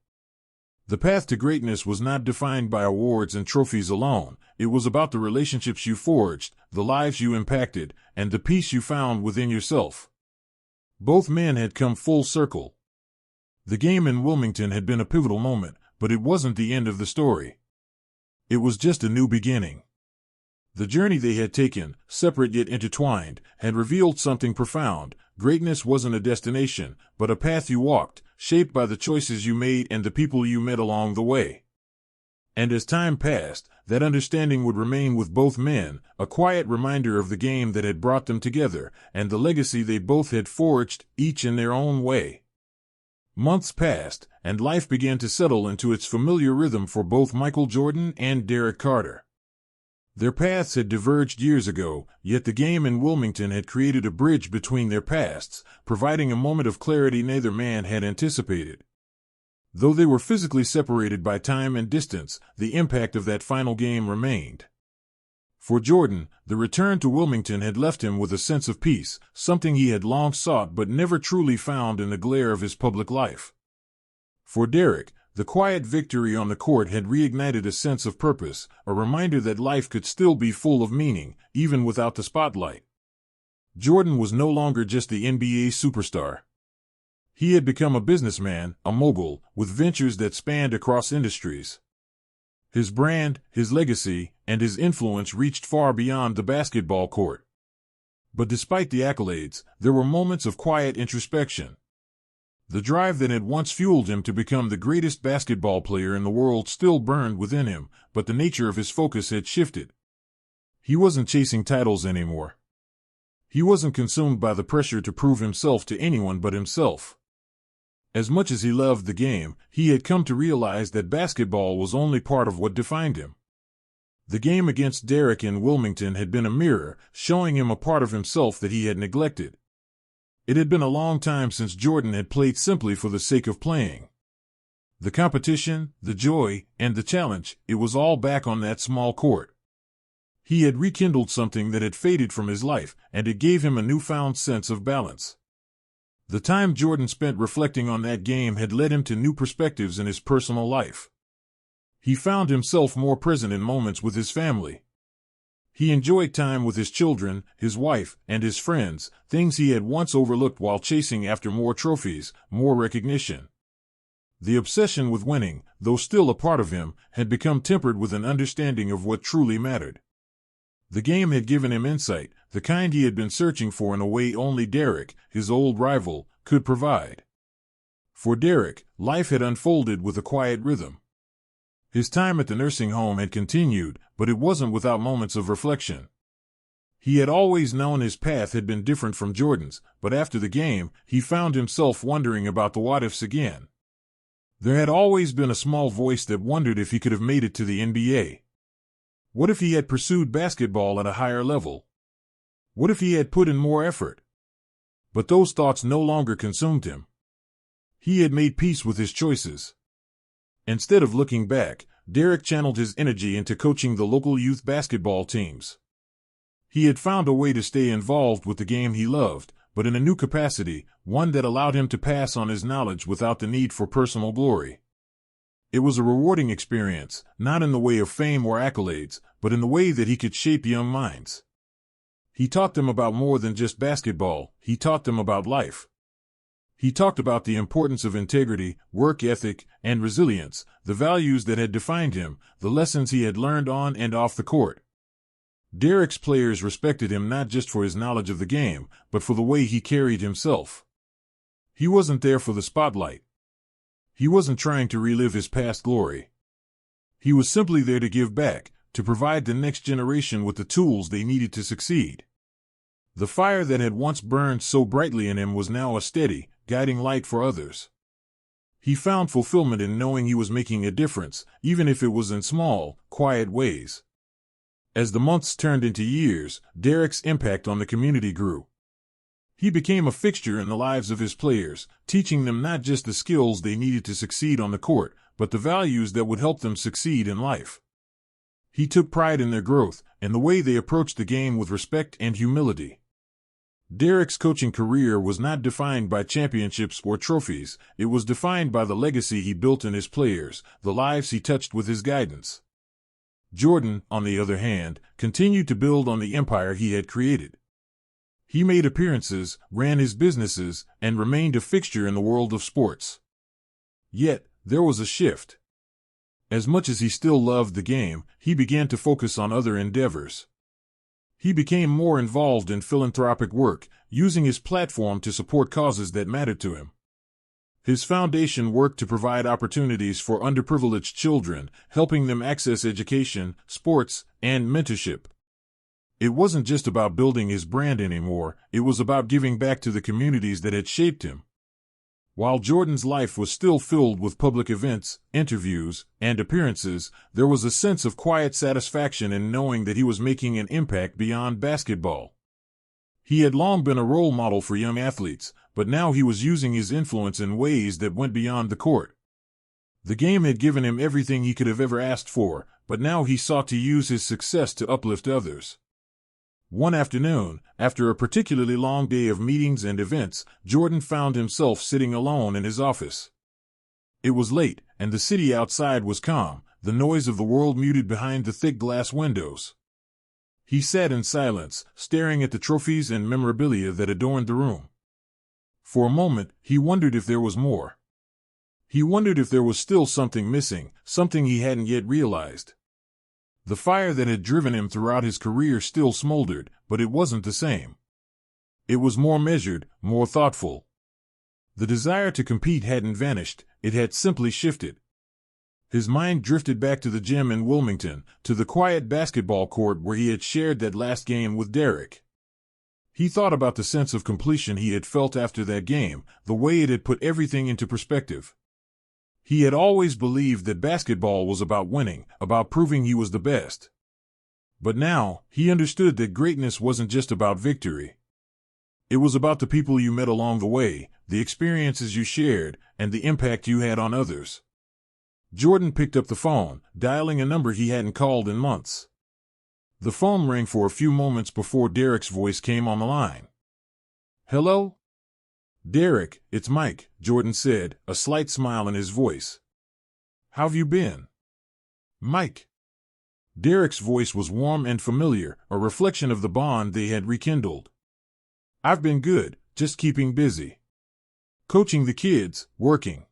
The path to greatness was not defined by awards and trophies alone. It was about the relationships you forged, the lives you impacted, and the peace you found within yourself. Both men had come full circle. The game in Wilmington had been a pivotal moment, but it wasn't the end of the story. It was just a new beginning. The journey they had taken, separate yet intertwined, had revealed something profound. Greatness wasn't a destination, but a path you walked, shaped by the choices you made and the people you met along the way. And as time passed, that understanding would remain with both men, a quiet reminder of the game that had brought them together, and the legacy they both had forged, each in their own way. Months passed, and life began to settle into its familiar rhythm for both Michael Jordan and Derek Carter. Their paths had diverged years ago, yet the game in Wilmington had created a bridge between their pasts, providing a moment of clarity neither man had anticipated. Though they were physically separated by time and distance, the impact of that final game remained. For Jordan, the return to Wilmington had left him with a sense of peace, something he had long sought but never truly found in the glare of his public life. For Derek, the quiet victory on the court had reignited a sense of purpose, a reminder that life could still be full of meaning, even without the spotlight. Jordan was no longer just the NBA superstar. He had become a businessman, a mogul, with ventures that spanned across industries. His brand, his legacy, and his influence reached far beyond the basketball court. But despite the accolades, there were moments of quiet introspection. The drive that had once fueled him to become the greatest basketball player in the world still burned within him, but the nature of his focus had shifted. He wasn't chasing titles anymore. He wasn't consumed by the pressure to prove himself to anyone but himself. As much as he loved the game, he had come to realize that basketball was only part of what defined him. The game against Derek in Wilmington had been a mirror, showing him a part of himself that he had neglected. It had been a long time since Jordan had played simply for the sake of playing. The competition, the joy, and the challenge, it was all back on that small court. He had rekindled something that had faded from his life, and it gave him a newfound sense of balance. The time Jordan spent reflecting on that game had led him to new perspectives in his personal life. He found himself more present in moments with his family. He enjoyed time with his children, his wife, and his friends, things he had once overlooked while chasing after more trophies, more recognition. The obsession with winning, though still a part of him, had become tempered with an understanding of what truly mattered. The game had given him insight, the kind he had been searching for in a way only Derek, his old rival, could provide. For Derek, life had unfolded with a quiet rhythm. His time at the nursing home had continued, but it wasn't without moments of reflection. He had always known his path had been different from Jordan's, but after the game, he found himself wondering about the what-ifs again. There had always been a small voice that wondered if he could have made it to the NBA. What if he had pursued basketball at a higher level? What if he had put in more effort? But those thoughts no longer consumed him. He had made peace with his choices. Instead of looking back, Derek channeled his energy into coaching the local youth basketball teams. He had found a way to stay involved with the game he loved, but in a new capacity, one that allowed him to pass on his knowledge without the need for personal glory. It was a rewarding experience, not in the way of fame or accolades, but in the way that he could shape young minds. He taught them about more than just basketball, he taught them about life. He talked about the importance of integrity, work ethic, and resilience, the values that had defined him, the lessons he had learned on and off the court. Derek's players respected him not just for his knowledge of the game, but for the way he carried himself. He wasn't there for the spotlight. He wasn't trying to relive his past glory. He was simply there to give back, to provide the next generation with the tools they needed to succeed. The fire that had once burned so brightly in him was now a steady, guiding light for others. He found fulfillment in knowing he was making a difference, even if it was in small, quiet ways. As the months turned into years, Derek's impact on the community grew. He became a fixture in the lives of his players, teaching them not just the skills they needed to succeed on the court, but the values that would help them succeed in life. He took pride in their growth, and the way they approached the game with respect and humility. Derek's coaching career was not defined by championships or trophies, it was defined by the legacy he built in his players, the lives he touched with his guidance. Jordan, on the other hand, continued to build on the empire he had created. He made appearances, ran his businesses, and remained a fixture in the world of sports. Yet, there was a shift. As much as he still loved the game, he began to focus on other endeavors. He became more involved in philanthropic work, using his platform to support causes that mattered to him. His foundation worked to provide opportunities for underprivileged children, helping them access education, sports, and mentorship. It wasn't just about building his brand anymore, it was about giving back to the communities that had shaped him. While Jordan's life was still filled with public events, interviews, and appearances, there was a sense of quiet satisfaction in knowing that he was making an impact beyond basketball. He had long been a role model for young athletes, but now he was using his influence in ways that went beyond the court. The game had given him everything he could have ever asked for, but now he sought to use his success to uplift others. One afternoon, after a particularly long day of meetings and events, Jordan found himself sitting alone in his office. It was late, and the city outside was calm, the noise of the world muted behind the thick glass windows. He sat in silence, staring at the trophies and memorabilia that adorned the room. For a moment, he wondered if there was more. He wondered if there was still something missing, something he hadn't yet realized. The fire that had driven him throughout his career still smoldered, but it wasn't the same. It was more measured, more thoughtful. The desire to compete hadn't vanished, it had simply shifted. His mind drifted back to the gym in Wilmington, to the quiet basketball court where he had shared that last game with Derek. He thought about the sense of completion he had felt after that game, the way it had put everything into perspective. He had always believed that basketball was about winning, about proving he was the best. But now, he understood that greatness wasn't just about victory. It was about the people you met along the way, the experiences you shared, and the impact you had on others. Jordan picked up the phone, dialing a number he hadn't called in months. The phone rang for a few moments before Derek's voice came on the line. "Hello?" "Derek, it's Mike," Jordan said, a slight smile in his voice. "How've you been?" "Mike." Derek's voice was warm and familiar, a reflection of the bond they had rekindled. "I've been good, just keeping busy. Coaching the kids, working.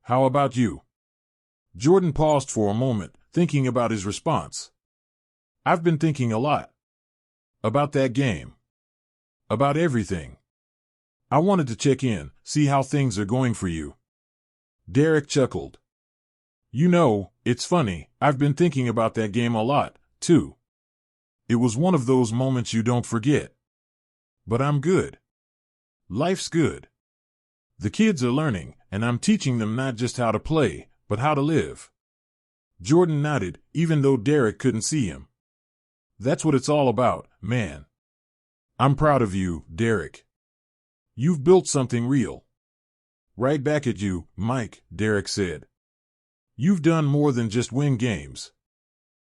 How about you?" Jordan paused for a moment, thinking about his response. "I've been thinking a lot. About that game. About everything. I wanted to check in, see how things are going for you." Derek chuckled. "You know, it's funny, I've been thinking about that game a lot, too. It was one of those moments you don't forget. But I'm good. Life's good. The kids are learning, and I'm teaching them not just how to play, but how to live." Jordan nodded, even though Derek couldn't see him. "That's what it's all about, man. I'm proud of you, Derek. You've built something real." "Right back at you, Mike," Derek said. "You've done more than just win games.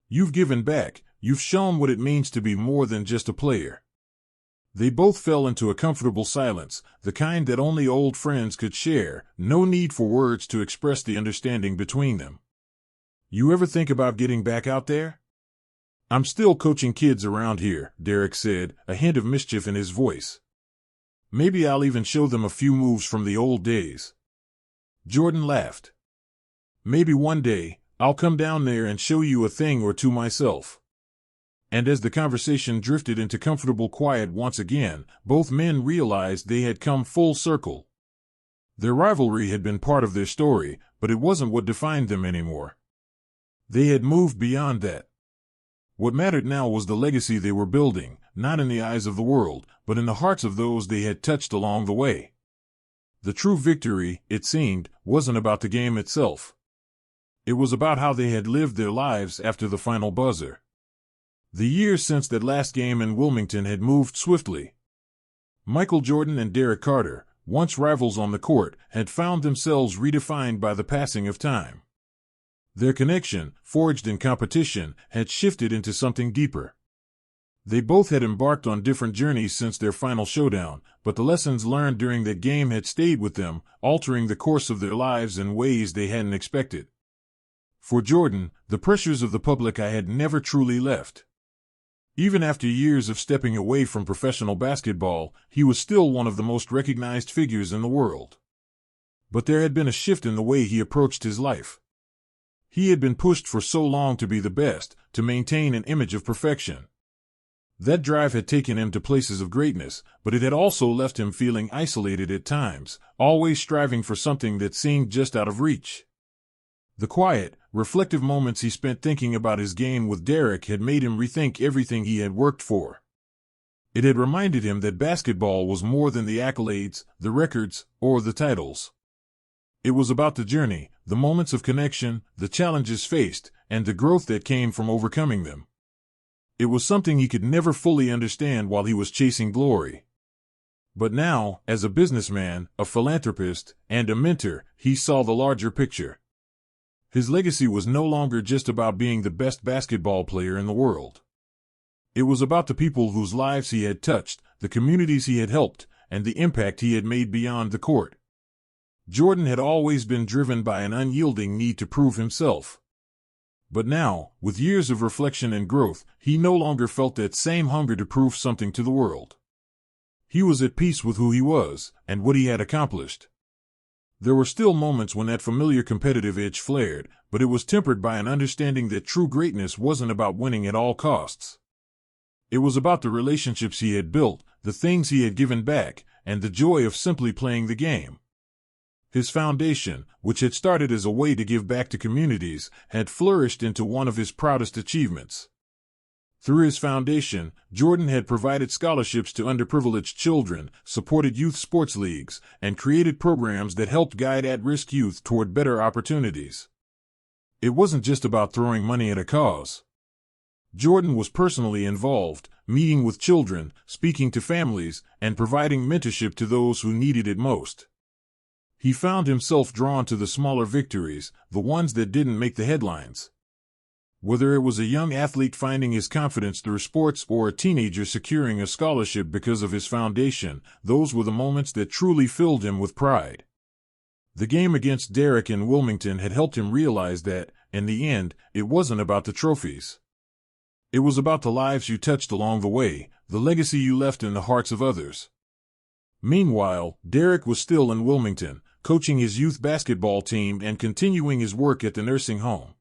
You've given back, you've shown what it means to be more than just a player." They both fell into a comfortable silence, the kind that only old friends could share, no need for words to express the understanding between them. "You ever think about getting back out there?" "I'm still coaching kids around here," Derek said, a hint of mischief in his voice. "Maybe I'll even show them a few moves from the old days." Jordan laughed. "Maybe one day, I'll come down there and show you a thing or two myself." And as the conversation drifted into comfortable quiet once again, both men realized they had come full circle. Their rivalry had been part of their story, but it wasn't what defined them anymore. They had moved beyond that. What mattered now was the legacy they were building, not in the eyes of the world, but in the hearts of those they had touched along the way. The true victory, it seemed, wasn't about the game itself. It was about how they had lived their lives after the final buzzer. The years since that last game in Wilmington had moved swiftly. Michael Jordan and Derek Carter, once rivals on the court, had found themselves redefined by the passing of time. Their connection, forged in competition, had shifted into something deeper. They both had embarked on different journeys since their final showdown, but the lessons learned during that game had stayed with them, altering the course of their lives in ways they hadn't expected. For Jordan, the pressures of the public eye had never truly left. Even after years of stepping away from professional basketball, he was still one of the most recognized figures in the world. But there had been a shift in the way he approached his life. He had been pushed for so long to be the best, to maintain an image of perfection. That drive had taken him to places of greatness, but it had also left him feeling isolated at times, always striving for something that seemed just out of reach. The quiet, reflective moments he spent thinking about his game with Derek had made him rethink everything he had worked for. It had reminded him that basketball was more than the accolades, the records, or the titles. It was about the journey, the moments of connection, the challenges faced, and the growth that came from overcoming them. It was something he could never fully understand while he was chasing glory. But now, as a businessman, a philanthropist, and a mentor, he saw the larger picture. His legacy was no longer just about being the best basketball player in the world. It was about the people whose lives he had touched, the communities he had helped, and the impact he had made beyond the court. Jordan had always been driven by an unyielding need to prove himself. But now, with years of reflection and growth, he no longer felt that same hunger to prove something to the world. He was at peace with who he was, and what he had accomplished. There were still moments when that familiar competitive edge flared, but it was tempered by an understanding that true greatness wasn't about winning at all costs. It was about the relationships he had built, the things he had given back, and the joy of simply playing the game. His foundation, which had started as a way to give back to communities, had flourished into one of his proudest achievements. Through his foundation, Jordan had provided scholarships to underprivileged children, supported youth sports leagues, and created programs that helped guide at-risk youth toward better opportunities. It wasn't just about throwing money at a cause. Jordan was personally involved, meeting with children, speaking to families, and providing mentorship to those who needed it most. He found himself drawn to the smaller victories, the ones that didn't make the headlines. Whether it was a young athlete finding his confidence through sports or a teenager securing a scholarship because of his foundation, those were the moments that truly filled him with pride. The game against Derek in Wilmington had helped him realize that, in the end, it wasn't about the trophies. It was about the lives you touched along the way, the legacy you left in the hearts of others. Meanwhile, Derek was still in Wilmington, coaching his youth basketball team and continuing his work at the nursing home.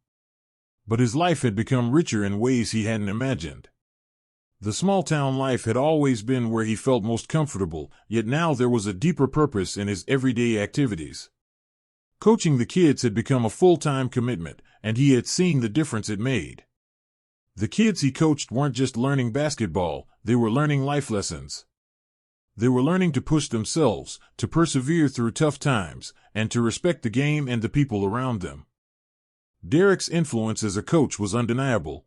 But his life had become richer in ways he hadn't imagined. The small-town life had always been where he felt most comfortable, yet now there was a deeper purpose in his everyday activities. Coaching the kids had become a full-time commitment, and he had seen the difference it made. The kids he coached weren't just learning basketball, they were learning life lessons. They were learning to push themselves, to persevere through tough times, and to respect the game and the people around them. Derek's influence as a coach was undeniable.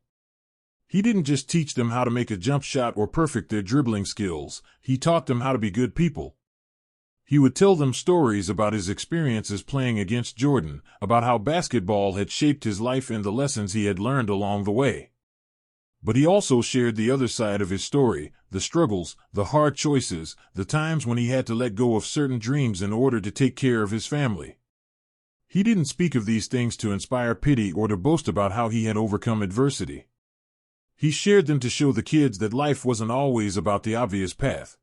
He didn't just teach them how to make a jump shot or perfect their dribbling skills, he taught them how to be good people. He would tell them stories about his experiences playing against Jordan, about how basketball had shaped his life and the lessons he had learned along the way. But he also shared the other side of his story, the struggles, the hard choices, the times when he had to let go of certain dreams in order to take care of his family. He didn't speak of these things to inspire pity or to boast about how he had overcome adversity. He shared them to show the kids that life wasn't always about the obvious path.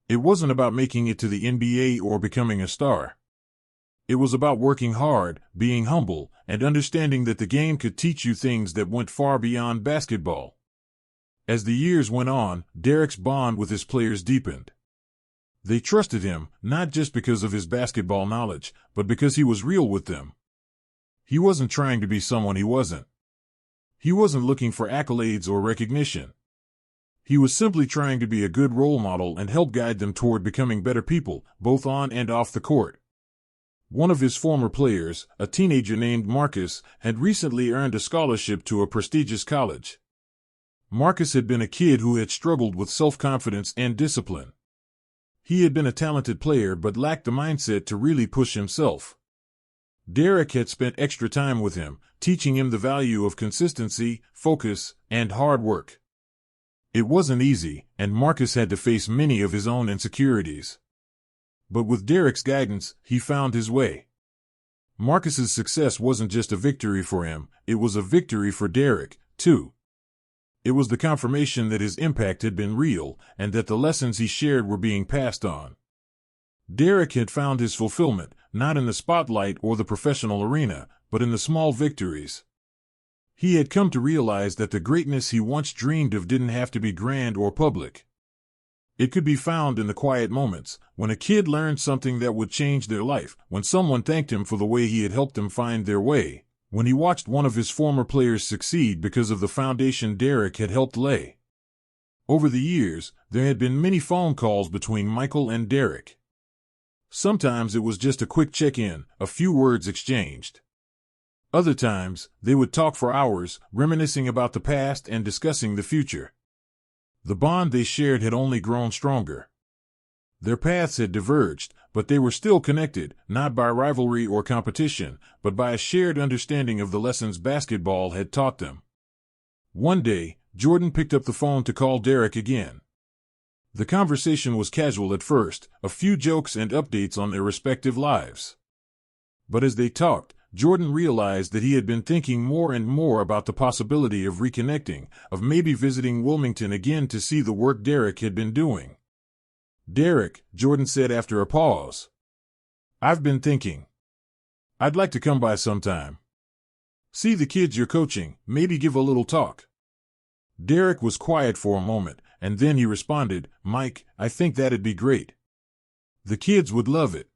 It wasn't about making it to the NBA or becoming a star. It was about working hard, being humble, and understanding that the game could teach you things that went far beyond basketball. As the years went on, Derek's bond with his players deepened. They trusted him, not just because of his basketball knowledge, but because he was real with them. He wasn't trying to be someone he wasn't. He wasn't looking for accolades or recognition. He was simply trying to be a good role model and help guide them toward becoming better people, both on and off the court. One of his former players, a teenager named Marcus, had recently earned a scholarship to a prestigious college. Marcus had been a kid who had struggled with self-confidence and discipline. He had been a talented player but lacked the mindset to really push himself. Derek had spent extra time with him, teaching him the value of consistency, focus, and hard work. It wasn't easy, and Marcus had to face many of his own insecurities. But with Derek's guidance, he found his way. Marcus's success wasn't just a victory for him, it was a victory for Derek, too. It was the confirmation that his impact had been real, and that the lessons he shared were being passed on. Derek had found his fulfillment, not in the spotlight or the professional arena, but in the small victories. He had come to realize that the greatness he once dreamed of didn't have to be grand or public. It could be found in the quiet moments, when a kid learned something that would change their life, when someone thanked him for the way he had helped them find their way, when he watched one of his former players succeed because of the foundation Derek had helped lay. Over the years, there had been many phone calls between Michael and Derek. Sometimes it was just a quick check-in, a few words exchanged. Other times, they would talk for hours, reminiscing about the past and discussing the future. The bond they shared had only grown stronger. Their paths had diverged, but they were still connected, not by rivalry or competition, but by a shared understanding of the lessons basketball had taught them. One day, Jordan picked up the phone to call Derek again. The conversation was casual at first, a few jokes and updates on their respective lives. But as they talked, Jordan realized that he had been thinking more and more about the possibility of reconnecting, of maybe visiting Wilmington again to see the work Derek had been doing. "Derek," Jordan said after a pause, "I've been thinking. I'd like to come by sometime. See the kids you're coaching, maybe give a little talk." Derek was quiet for a moment, and then he responded, "Mike, I think that'd be great. The kids would love it.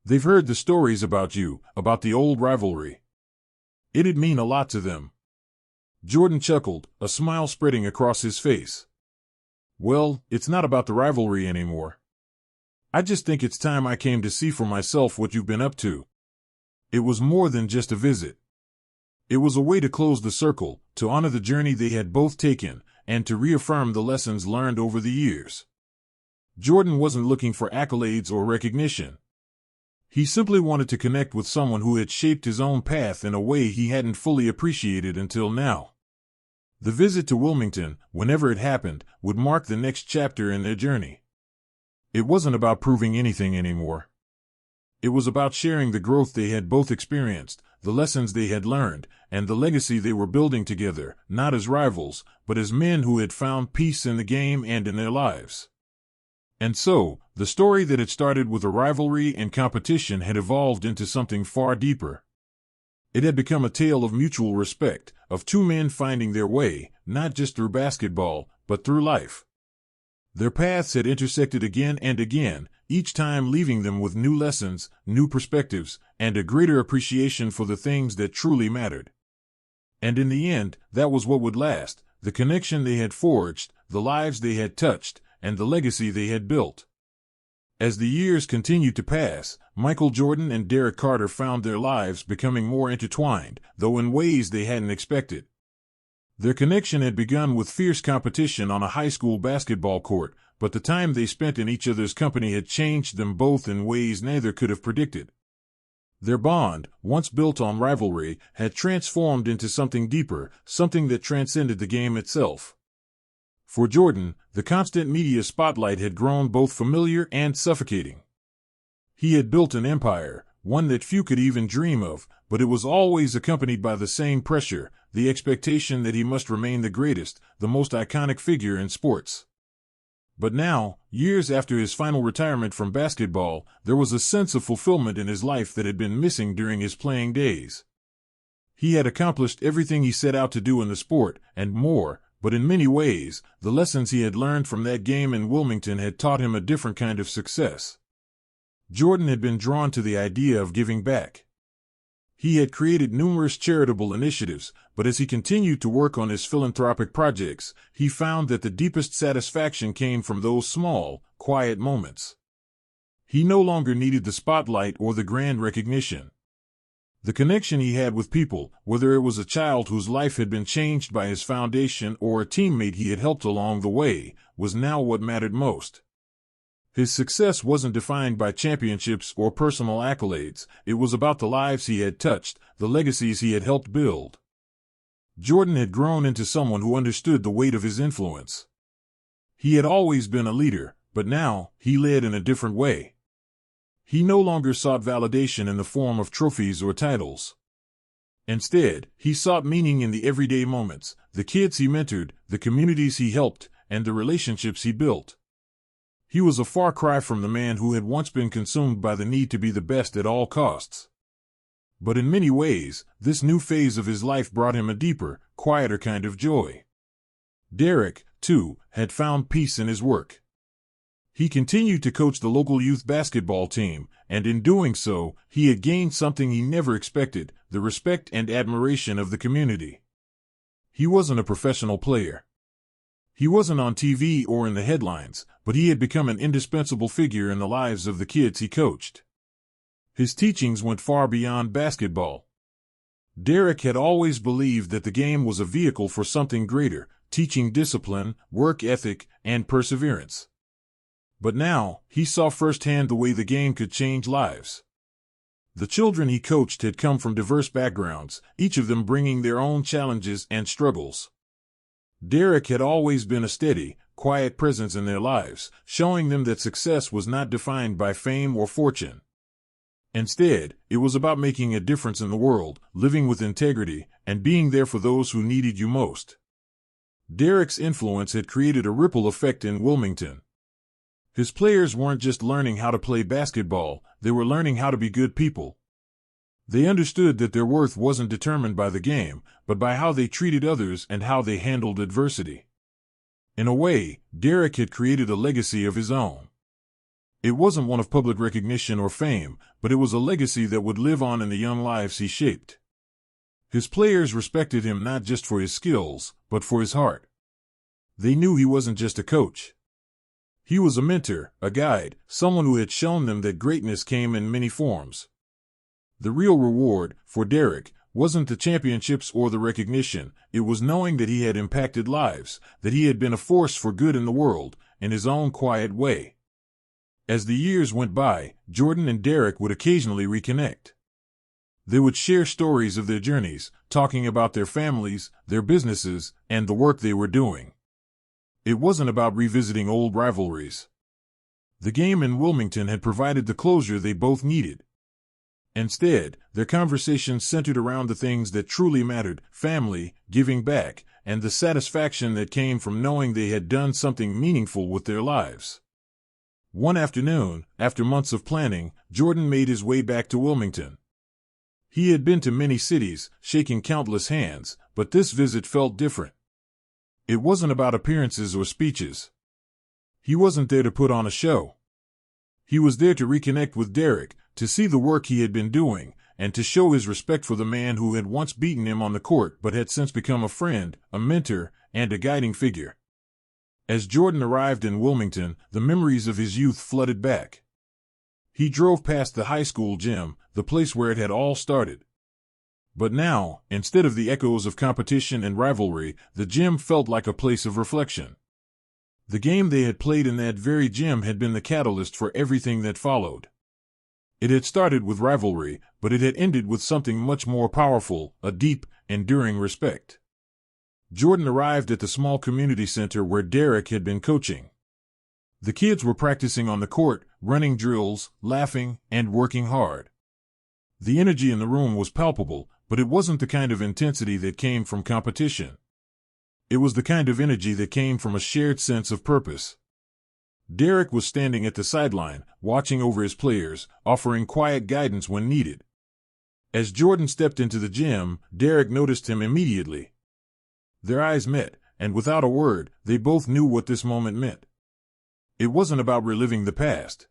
They've heard the stories about you, about the old rivalry. It'd mean a lot to them." Jordan chuckled, a smile spreading across his face. "Well, it's not about the rivalry anymore. I just think it's time I came to see for myself what you've been up to." It was more than just a visit. It was a way to close the circle, to honor the journey they had both taken, and to reaffirm the lessons learned over the years. Jordan wasn't looking for accolades or recognition. He simply wanted to connect with someone who had shaped his own path in a way he hadn't fully appreciated until now. The visit to Wilmington, whenever it happened, would mark the next chapter in their journey. It wasn't about proving anything anymore. It was about sharing the growth they had both experienced, the lessons they had learned, and the legacy they were building together, not as rivals, but as men who had found peace in the game and in their lives. And so, the story that had started with a rivalry and competition had evolved into something far deeper. It had become a tale of mutual respect, of two men finding their way, not just through basketball, but through life. Their paths had intersected again and again, each time leaving them with new lessons, new perspectives, and a greater appreciation for the things that truly mattered. And in the end, that was what would last, the connection they had forged, the lives they had touched, and the legacy they had built. As the years continued to pass, Michael Jordan and Derrick Carter found their lives becoming more intertwined, though in ways they hadn't expected. Their connection had begun with fierce competition on a high school basketball court, but the time they spent in each other's company had changed them both in ways neither could have predicted. Their bond, once built on rivalry, had transformed into something deeper, something that transcended the game itself. For Jordan, the constant media spotlight had grown both familiar and suffocating. He had built an empire, one that few could even dream of, but it was always accompanied by the same pressure, the expectation that he must remain the greatest, the most iconic figure in sports. But now, years after his final retirement from basketball, there was a sense of fulfillment in his life that had been missing during his playing days. He had accomplished everything he set out to do in the sport, and more, but in many ways, the lessons he had learned from that game in Wilmington had taught him a different kind of success. Jordan had been drawn to the idea of giving back. He had created numerous charitable initiatives, but as he continued to work on his philanthropic projects, he found that the deepest satisfaction came from those small, quiet moments. He no longer needed the spotlight or the grand recognition. The connection he had with people, whether it was a child whose life had been changed by his foundation or a teammate he had helped along the way, was now what mattered most. His success wasn't defined by championships or personal accolades, it was about the lives he had touched, the legacies he had helped build. Jordan had grown into someone who understood the weight of his influence. He had always been a leader, but now, he led in a different way. He no longer sought validation in the form of trophies or titles. Instead, he sought meaning in the everyday moments, the kids he mentored, the communities he helped, and the relationships he built. He was a far cry from the man who had once been consumed by the need to be the best at all costs. But in many ways, this new phase of his life brought him a deeper, quieter kind of joy. Derrick, too, had found peace in his work. He continued to coach the local youth basketball team, and in doing so, he had gained something he never expected, the respect and admiration of the community. He wasn't a professional player. He wasn't on TV or in the headlines, but he had become an indispensable figure in the lives of the kids he coached. His teachings went far beyond basketball. Derrick had always believed that the game was a vehicle for something greater, teaching discipline, work ethic, and perseverance. But now, he saw firsthand the way the game could change lives. The children he coached had come from diverse backgrounds, each of them bringing their own challenges and struggles. Derrick had always been a steady, quiet presence in their lives, showing them that success was not defined by fame or fortune. Instead, it was about making a difference in the world, living with integrity, and being there for those who needed you most. Derrick's influence had created a ripple effect in Wilmington. His players weren't just learning how to play basketball, they were learning how to be good people. They understood that their worth wasn't determined by the game, but by how they treated others and how they handled adversity. In a way, Derrick had created a legacy of his own. It wasn't one of public recognition or fame, but it was a legacy that would live on in the young lives he shaped. His players respected him not just for his skills, but for his heart. They knew he wasn't just a coach. He was a mentor, a guide, someone who had shown them that greatness came in many forms. The real reward, for Derrick, wasn't the championships or the recognition. It was knowing that he had impacted lives, that he had been a force for good in the world, in his own quiet way. As the years went by, Jordan and Derek would occasionally reconnect. They would share stories of their journeys, talking about their families, their businesses, and the work they were doing. It wasn't about revisiting old rivalries. The game in Wilmington had provided the closure they both needed. Instead, their conversations centered around the things that truly mattered: family, giving back, and the satisfaction that came from knowing they had done something meaningful with their lives. One afternoon, after months of planning, Jordan made his way back to Wilmington. He had been to many cities, shaking countless hands, but this visit felt different. It wasn't about appearances or speeches. He wasn't there to put on a show. He was there to reconnect with Derek, to see the work he had been doing, and to show his respect for the man who had once beaten him on the court but had since become a friend, a mentor, and a guiding figure. As Jordan arrived in Wilmington, the memories of his youth flooded back. He drove past the high school gym, the place where it had all started. But now, instead of the echoes of competition and rivalry, the gym felt like a place of reflection. The game they had played in that very gym had been the catalyst for everything that followed. It had started with rivalry, but it had ended with something much more powerful: a deep, enduring respect. Jordan arrived at the small community center where Derek had been coaching. The kids were practicing on the court, running drills, laughing, and working hard. The energy in the room was palpable, but it wasn't the kind of intensity that came from competition. It was the kind of energy that came from a shared sense of purpose. Derek was standing at the sideline, watching over his players, offering quiet guidance when needed. As Jordan stepped into the gym, Derek noticed him immediately. Their eyes met, and without a word, they both knew what this moment meant. It wasn't about reliving the past.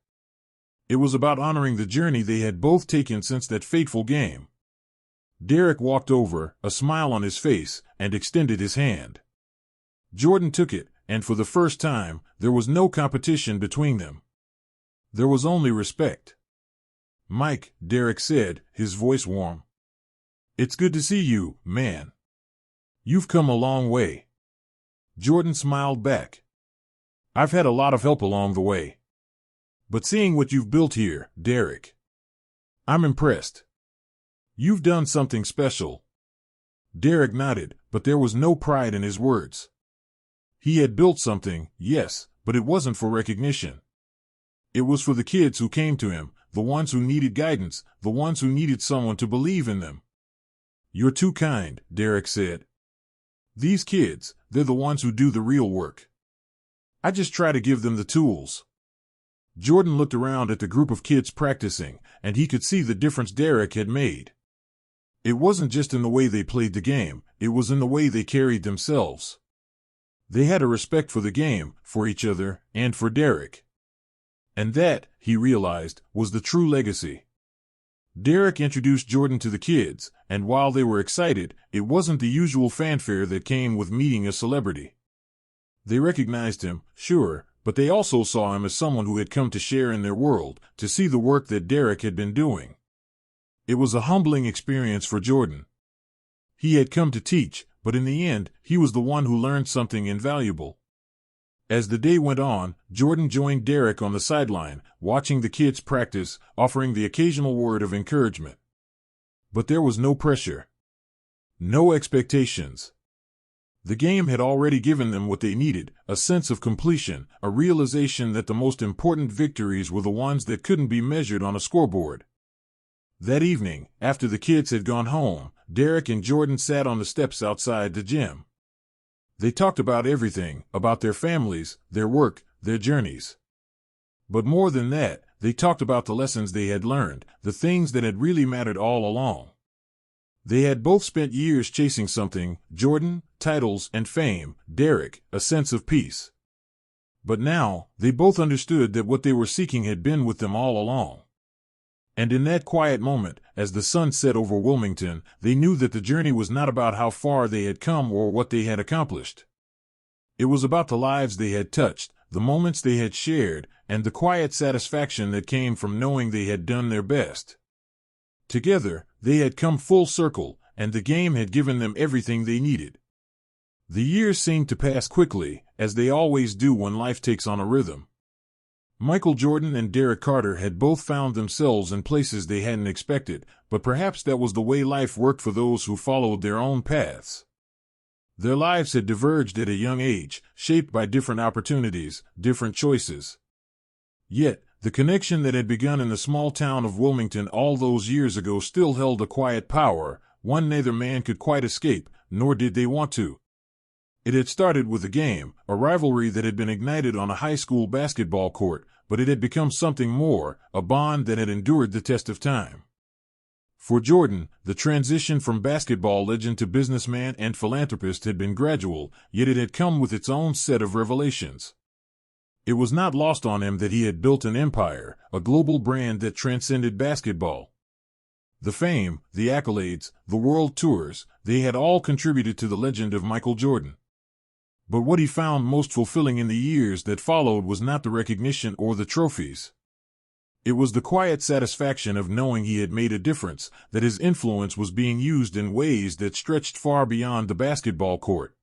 It was about honoring the journey they had both taken since that fateful game. Derek walked over, a smile on his face, and extended his hand. Jordan took it, and for the first time, there was no competition between them. There was only respect. "Mike," Derek said, his voice warm. "It's good to see you, man. You've come a long way." Jordan smiled back. "I've had a lot of help along the way. But seeing what you've built here, Derek, I'm impressed. You've done something special." Derek nodded, but there was no pride in his words. He had built something, yes, but it wasn't for recognition. It was for the kids who came to him, the ones who needed guidance, the ones who needed someone to believe in them. "You're too kind," Derek said. "These kids, they're the ones who do the real work. I just try to give them the tools." Jordan looked around at the group of kids practicing, and he could see the difference Derek had made. It wasn't just in the way they played the game, it was in the way they carried themselves. They had a respect for the game, for each other, and for Derek. And that, he realized, was the true legacy. Derek introduced Jordan to the kids, and while they were excited, it wasn't the usual fanfare that came with meeting a celebrity. They recognized him, sure, but they also saw him as someone who had come to share in their world, to see the work that Derek had been doing. It was a humbling experience for Jordan. He had come to teach, but in the end, he was the one who learned something invaluable. As the day went on, Jordan joined Derek on the sideline, watching the kids practice, offering the occasional word of encouragement. But there was no pressure. No expectations. The game had already given them what they needed: a sense of completion, a realization that the most important victories were the ones that couldn't be measured on a scoreboard. That evening, after the kids had gone home, Derek and Jordan sat on the steps outside the gym. They talked about everything, about their families, their work, their journeys. But more than that, they talked about the lessons they had learned, the things that had really mattered all along. They had both spent years chasing something: Jordan, titles and fame; Derek, a sense of peace. But now, they both understood that what they were seeking had been with them all along. And in that quiet moment, as the sun set over Wilmington, they knew that the journey was not about how far they had come or what they had accomplished. It was about the lives they had touched, the moments they had shared, and the quiet satisfaction that came from knowing they had done their best. Together, they had come full circle, and the game had given them everything they needed. The years seemed to pass quickly, as they always do when life takes on a rhythm. Michael Jordan and Derrick Carter had both found themselves in places they hadn't expected, but perhaps that was the way life worked for those who followed their own paths. Their lives had diverged at a young age, shaped by different opportunities, different choices. Yet, the connection that had begun in the small town of Wilmington all those years ago still held a quiet power, one neither man could quite escape, nor did they want to. It had started with a game, a rivalry that had been ignited on a high school basketball court, but it had become something more, a bond that had endured the test of time. For Jordan, the transition from basketball legend to businessman and philanthropist had been gradual, yet it had come with its own set of revelations. It was not lost on him that he had built an empire, a global brand that transcended basketball. The fame, the accolades, the world tours, they had all contributed to the legend of Michael Jordan. But what he found most fulfilling in the years that followed was not the recognition or the trophies. It was the quiet satisfaction of knowing he had made a difference, that his influence was being used in ways that stretched far beyond the basketball court.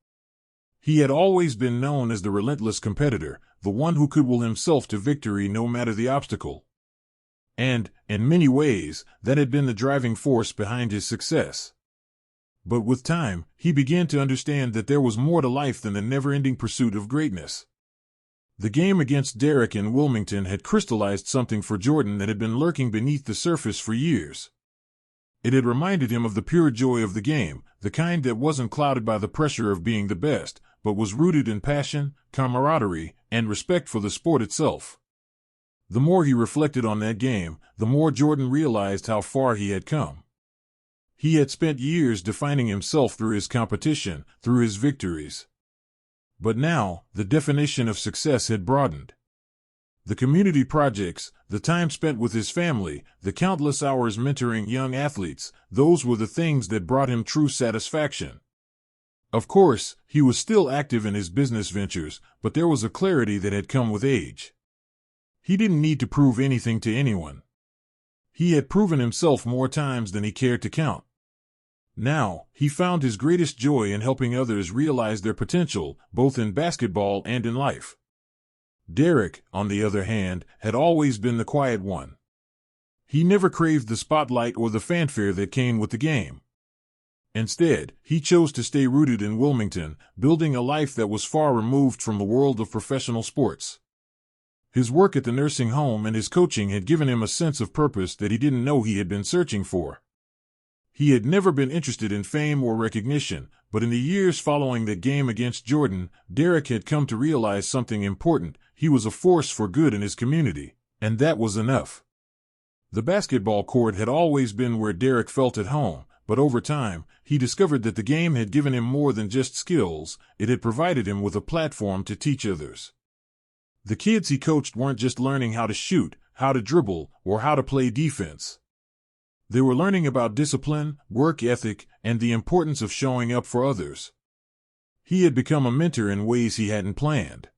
He had always been known as the relentless competitor, the one who could will himself to victory no matter the obstacle. And, in many ways, that had been the driving force behind his success. But with time, he began to understand that there was more to life than the never-ending pursuit of greatness. The game against Derrick in Wilmington had crystallized something for Jordan that had been lurking beneath the surface for years. It had reminded him of the pure joy of the game, the kind that wasn't clouded by the pressure of being the best, but was rooted in passion, camaraderie, and respect for the sport itself. The more he reflected on that game, the more Jordan realized how far he had come. He had spent years defining himself through his competition, through his victories. But now, the definition of success had broadened. The community projects, the time spent with his family, the countless hours mentoring young athletes, those were the things that brought him true satisfaction. Of course, he was still active in his business ventures, but there was a clarity that had come with age. He didn't need to prove anything to anyone. He had proven himself more times than he cared to count. Now, he found his greatest joy in helping others realize their potential, both in basketball and in life. Derrick, on the other hand, had always been the quiet one. He never craved the spotlight or the fanfare that came with the game. Instead, he chose to stay rooted in Wilmington, building a life that was far removed from the world of professional sports. His work at the nursing home and his coaching had given him a sense of purpose that he didn't know he had been searching for. He had never been interested in fame or recognition, but in the years following that game against Jordan, Derrick had come to realize something important. He was a force for good in his community, and that was enough. The basketball court had always been where Derrick felt at home, but over time, he discovered that the game had given him more than just skills. It had provided him with a platform to teach others. The kids he coached weren't just learning how to shoot, how to dribble, or how to play defense. They were learning about discipline, work ethic, and the importance of showing up for others. He had become a mentor in ways he hadn't planned.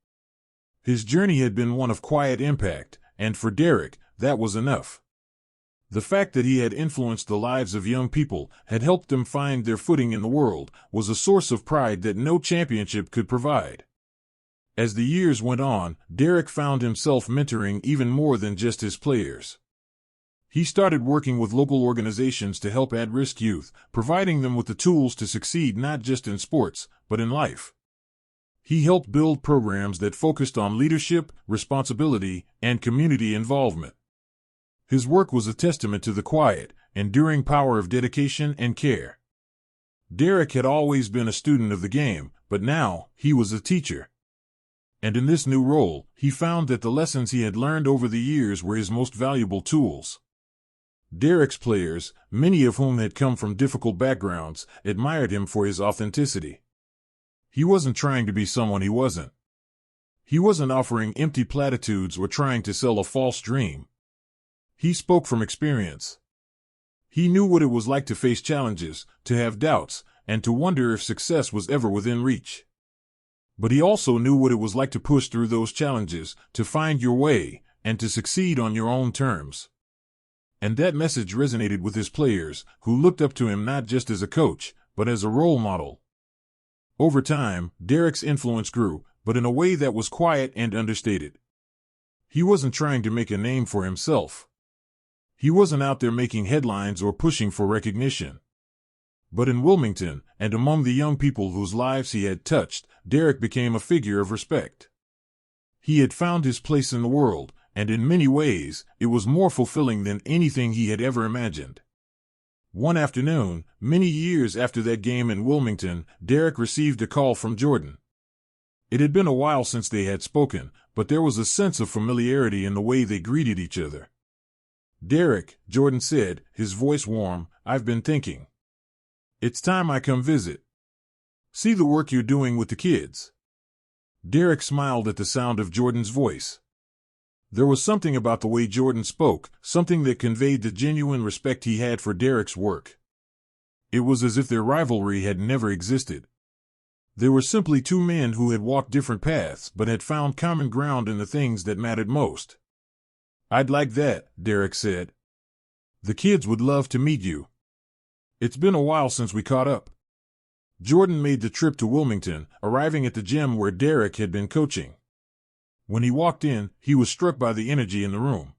His journey had been one of quiet impact, and for Derrick, that was enough. The fact that he had influenced the lives of young people, had helped them find their footing in the world, was a source of pride that no championship could provide. As the years went on, Derrick found himself mentoring even more than just his players. He started working with local organizations to help at-risk youth, providing them with the tools to succeed not just in sports, but in life. He helped build programs that focused on leadership, responsibility, and community involvement. His work was a testament to the quiet, enduring power of dedication and care. Derrick had always been a student of the game, but now, he was a teacher. And in this new role, he found that the lessons he had learned over the years were his most valuable tools. Derrick's players, many of whom had come from difficult backgrounds, admired him for his authenticity. He wasn't trying to be someone he wasn't. He wasn't offering empty platitudes or trying to sell a false dream. He spoke from experience. He knew what it was like to face challenges, to have doubts, and to wonder if success was ever within reach. But he also knew what it was like to push through those challenges, to find your way, and to succeed on your own terms. And that message resonated with his players, who looked up to him not just as a coach, but as a role model. Over time, Derek's influence grew, but in a way that was quiet and understated. He wasn't trying to make a name for himself. He wasn't out there making headlines or pushing for recognition. But in Wilmington, and among the young people whose lives he had touched, Derek became a figure of respect. He had found his place in the world, and in many ways, it was more fulfilling than anything he had ever imagined. One afternoon, many years after that game in Wilmington, Derek received a call from Jordan. It had been a while since they had spoken, but there was a sense of familiarity in the way they greeted each other. "Derek," Jordan said, his voice warm, "I've been thinking. It's time I come visit. See the work you're doing with the kids." Derek smiled at the sound of Jordan's voice. There was something about the way Jordan spoke, something that conveyed the genuine respect he had for Derek's work. It was as if their rivalry had never existed. They were simply two men who had walked different paths but had found common ground in the things that mattered most. "I'd like that," Derek said. "The kids would love to meet you. It's been a while since we caught up." Jordan made the trip to Wilmington, arriving at the gym where Derek had been coaching. When he walked in, he was struck by the energy in the room.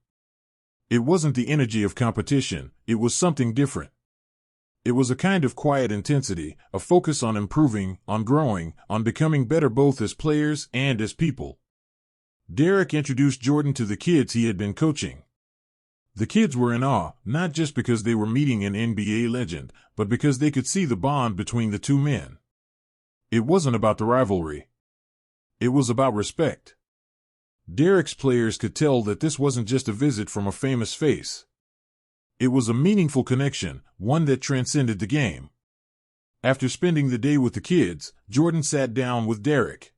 It wasn't the energy of competition, it was something different. It was a kind of quiet intensity, a focus on improving, on growing, on becoming better both as players and as people. Derek introduced Jordan to the kids he had been coaching. The kids were in awe, not just because they were meeting an NBA legend, but because they could see the bond between the two men. It wasn't about the rivalry. It was about respect. Derek's players could tell that this wasn't just a visit from a famous face. It was a meaningful connection, one that transcended the game. After spending the day with the kids, Jordan sat down with Derek.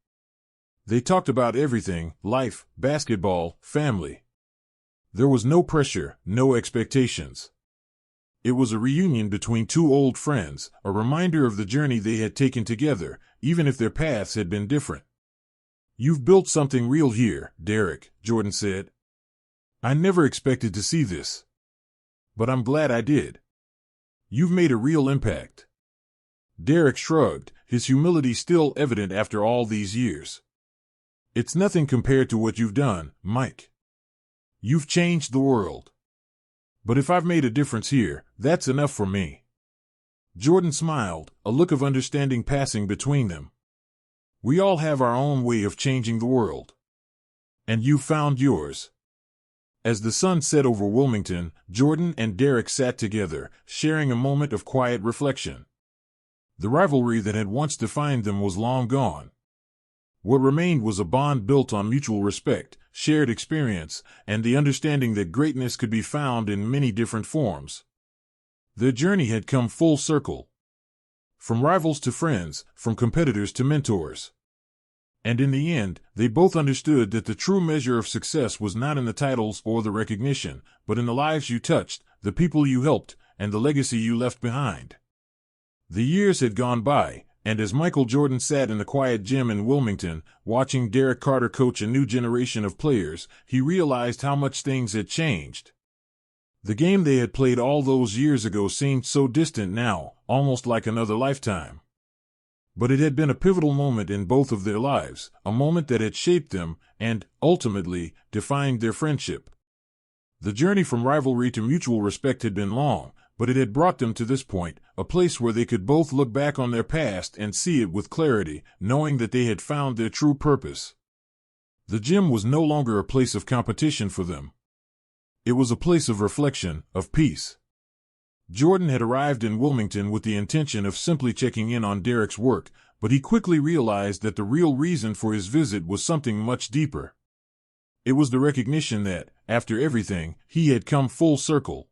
They talked about everything: life, basketball, family. There was no pressure, no expectations. It was a reunion between two old friends, a reminder of the journey they had taken together, even if their paths had been different. "You've built something real here, Derek," Jordan said. "I never expected to see this. But I'm glad I did. You've made a real impact." Derek shrugged, his humility still evident after all these years. "It's nothing compared to what you've done, Mike. You've changed the world. But if I've made a difference here, that's enough for me." Jordan smiled, a look of understanding passing between them. "We all have our own way of changing the world. And you found yours." As the sun set over Wilmington, Jordan and Derek sat together, sharing a moment of quiet reflection. The rivalry that had once defined them was long gone. What remained was a bond built on mutual respect, shared experience, and the understanding that greatness could be found in many different forms. Their journey had come full circle. From rivals to friends, from competitors to mentors. And in the end, they both understood that the true measure of success was not in the titles or the recognition, but in the lives you touched, the people you helped, and the legacy you left behind. The years had gone by, and as Michael Jordan sat in the quiet gym in Wilmington, watching Derek Carter coach a new generation of players, he realized how much things had changed. The game they had played all those years ago seemed so distant now, almost like another lifetime. But it had been a pivotal moment in both of their lives, a moment that had shaped them and, ultimately, defined their friendship. The journey from rivalry to mutual respect had been long, but it had brought them to this point, a place where they could both look back on their past and see it with clarity, knowing that they had found their true purpose. The gym was no longer a place of competition for them. It was a place of reflection, of peace. Jordan had arrived in Wilmington with the intention of simply checking in on Derek's work, but he quickly realized that the real reason for his visit was something much deeper. It was the recognition that, after everything, he had come full circle.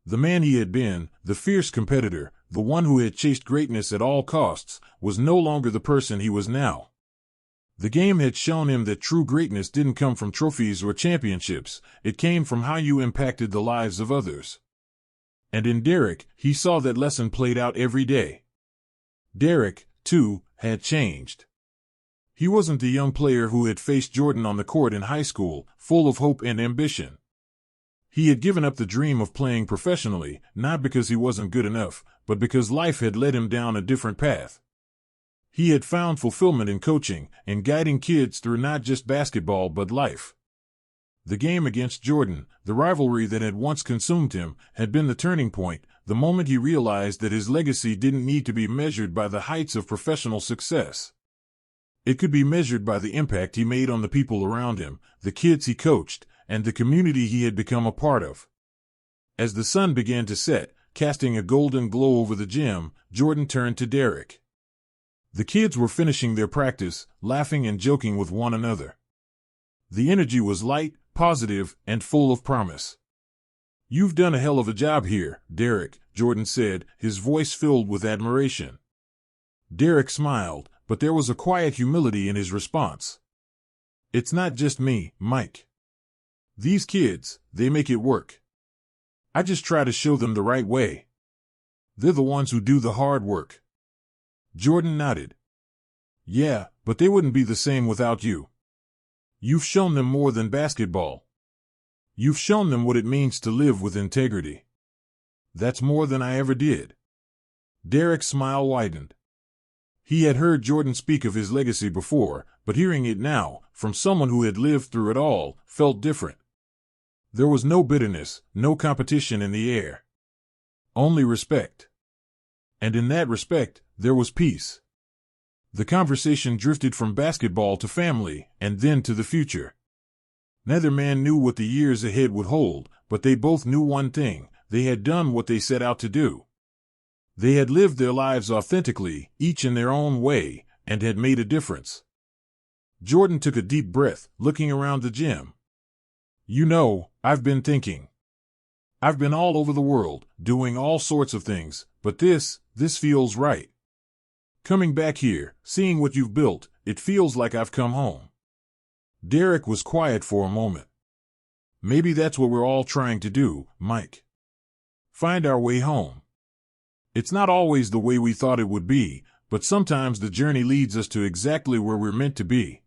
The man he had been, the fierce competitor, the one who had chased greatness at all costs, was no longer the person he was now. The game had shown him that true greatness didn't come from trophies or championships, it came from how you impacted the lives of others. And in Derek, he saw that lesson played out every day. Derek, too, had changed. He wasn't the young player who had faced Jordan on the court in high school, full of hope and ambition. He had given up the dream of playing professionally, not because he wasn't good enough, but because life had led him down a different path. He had found fulfillment in coaching and guiding kids through not just basketball but life. The game against Jordan, the rivalry that had once consumed him, had been the turning point, the moment he realized that his legacy didn't need to be measured by the heights of professional success. It could be measured by the impact he made on the people around him, the kids he coached, and the community he had become a part of. As the sun began to set, casting a golden glow over the gym, Jordan turned to Derek. The kids were finishing their practice, laughing and joking with one another. The energy was light, positive, and full of promise. "You've done a hell of a job here, Derek," Jordan said, his voice filled with admiration. Derek smiled, but there was a quiet humility in his response. "It's not just me, Mike. These kids, they make it work. I just try to show them the right way. They're the ones who do the hard work." Jordan nodded. "Yeah, but they wouldn't be the same without you. You've shown them more than basketball. You've shown them what it means to live with integrity. That's more than I ever did." Derek's smile widened. He had heard Jordan speak of his legacy before, but hearing it now, from someone who had lived through it all, felt different. There was no bitterness, no competition in the air. Only respect. And in that respect, there was peace. The conversation drifted from basketball to family, and then to the future. Neither man knew what the years ahead would hold, but they both knew one thing: they had done what they set out to do. They had lived their lives authentically, each in their own way, and had made a difference. Jordan took a deep breath, looking around the gym. "You know, I've been thinking. I've been all over the world, doing all sorts of things, but this feels right. Coming back here, seeing what you've built, it feels like I've come home." Derek was quiet for a moment. "Maybe that's what we're all trying to do, Mike. Find our way home. It's not always the way we thought it would be, but sometimes the journey leads us to exactly where we're meant to be."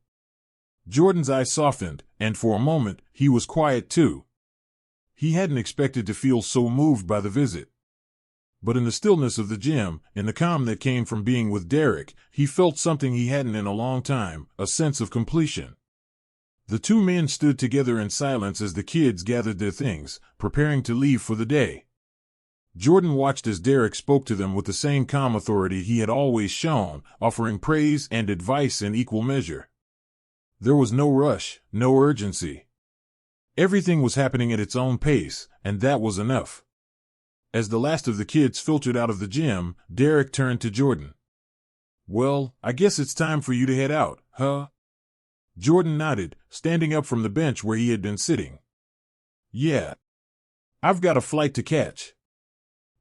Jordan's eyes softened, and for a moment, he was quiet too. He hadn't expected to feel so moved by the visit. But in the stillness of the gym, in the calm that came from being with Derek, he felt something he hadn't in a long time, a sense of completion. The two men stood together in silence as the kids gathered their things, preparing to leave for the day. Jordan watched as Derek spoke to them with the same calm authority he had always shown, offering praise and advice in equal measure. There was no rush, no urgency. Everything was happening at its own pace, and that was enough. As the last of the kids filtered out of the gym, Derek turned to Jordan. "Well, I guess it's time for you to head out, huh?" Jordan nodded, standing up from the bench where he had been sitting. "Yeah. I've got a flight to catch."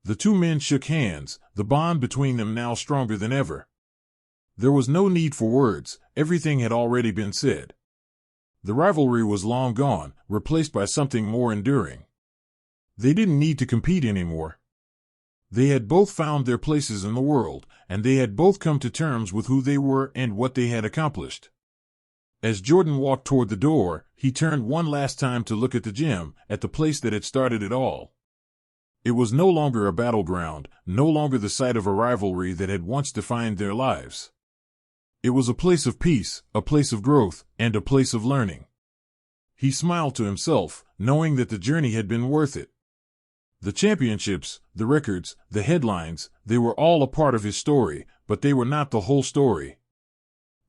The two men shook hands, the bond between them now stronger than ever. There was no need for words, everything had already been said. The rivalry was long gone, replaced by something more enduring. They didn't need to compete anymore. They had both found their places in the world, and they had both come to terms with who they were and what they had accomplished. As Jordan walked toward the door, he turned one last time to look at the gym, at the place that had started it all. It was no longer a battleground, no longer the site of a rivalry that had once defined their lives. It was a place of peace, a place of growth, and a place of learning. He smiled to himself, knowing that the journey had been worth it. The championships, the records, the headlines, they were all a part of his story, but they were not the whole story.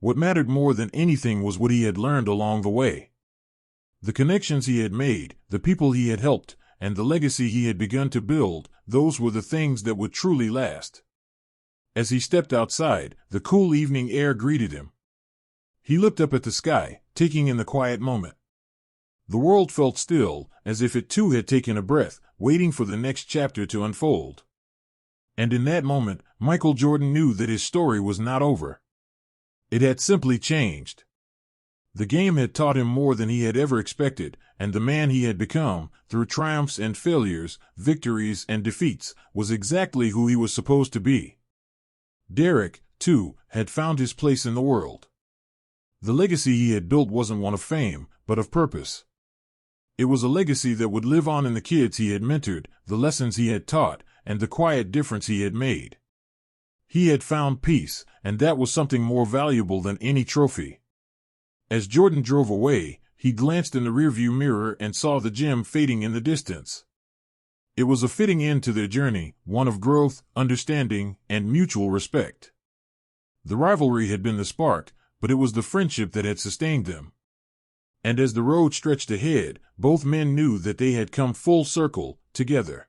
What mattered more than anything was what he had learned along the way. The connections he had made, the people he had helped, and the legacy he had begun to build, those were the things that would truly last. As he stepped outside, the cool evening air greeted him. He looked up at the sky, taking in the quiet moment. The world felt still, as if it too had taken a breath, waiting for the next chapter to unfold. And in that moment, Michael Jordan knew that his story was not over. It had simply changed. The game had taught him more than he had ever expected, and the man he had become, through triumphs and failures, victories and defeats, was exactly who he was supposed to be. Derek, too, had found his place in the world. The legacy he had built wasn't one of fame, but of purpose. It was a legacy that would live on in the kids he had mentored, the lessons he had taught, and the quiet difference he had made. He had found peace, and that was something more valuable than any trophy. As Jordan drove away, he glanced in the rearview mirror and saw the gym fading in the distance. It was a fitting end to their journey, one of growth, understanding, and mutual respect. The rivalry had been the spark, but it was the friendship that had sustained them. And as the road stretched ahead, both men knew that they had come full circle, together.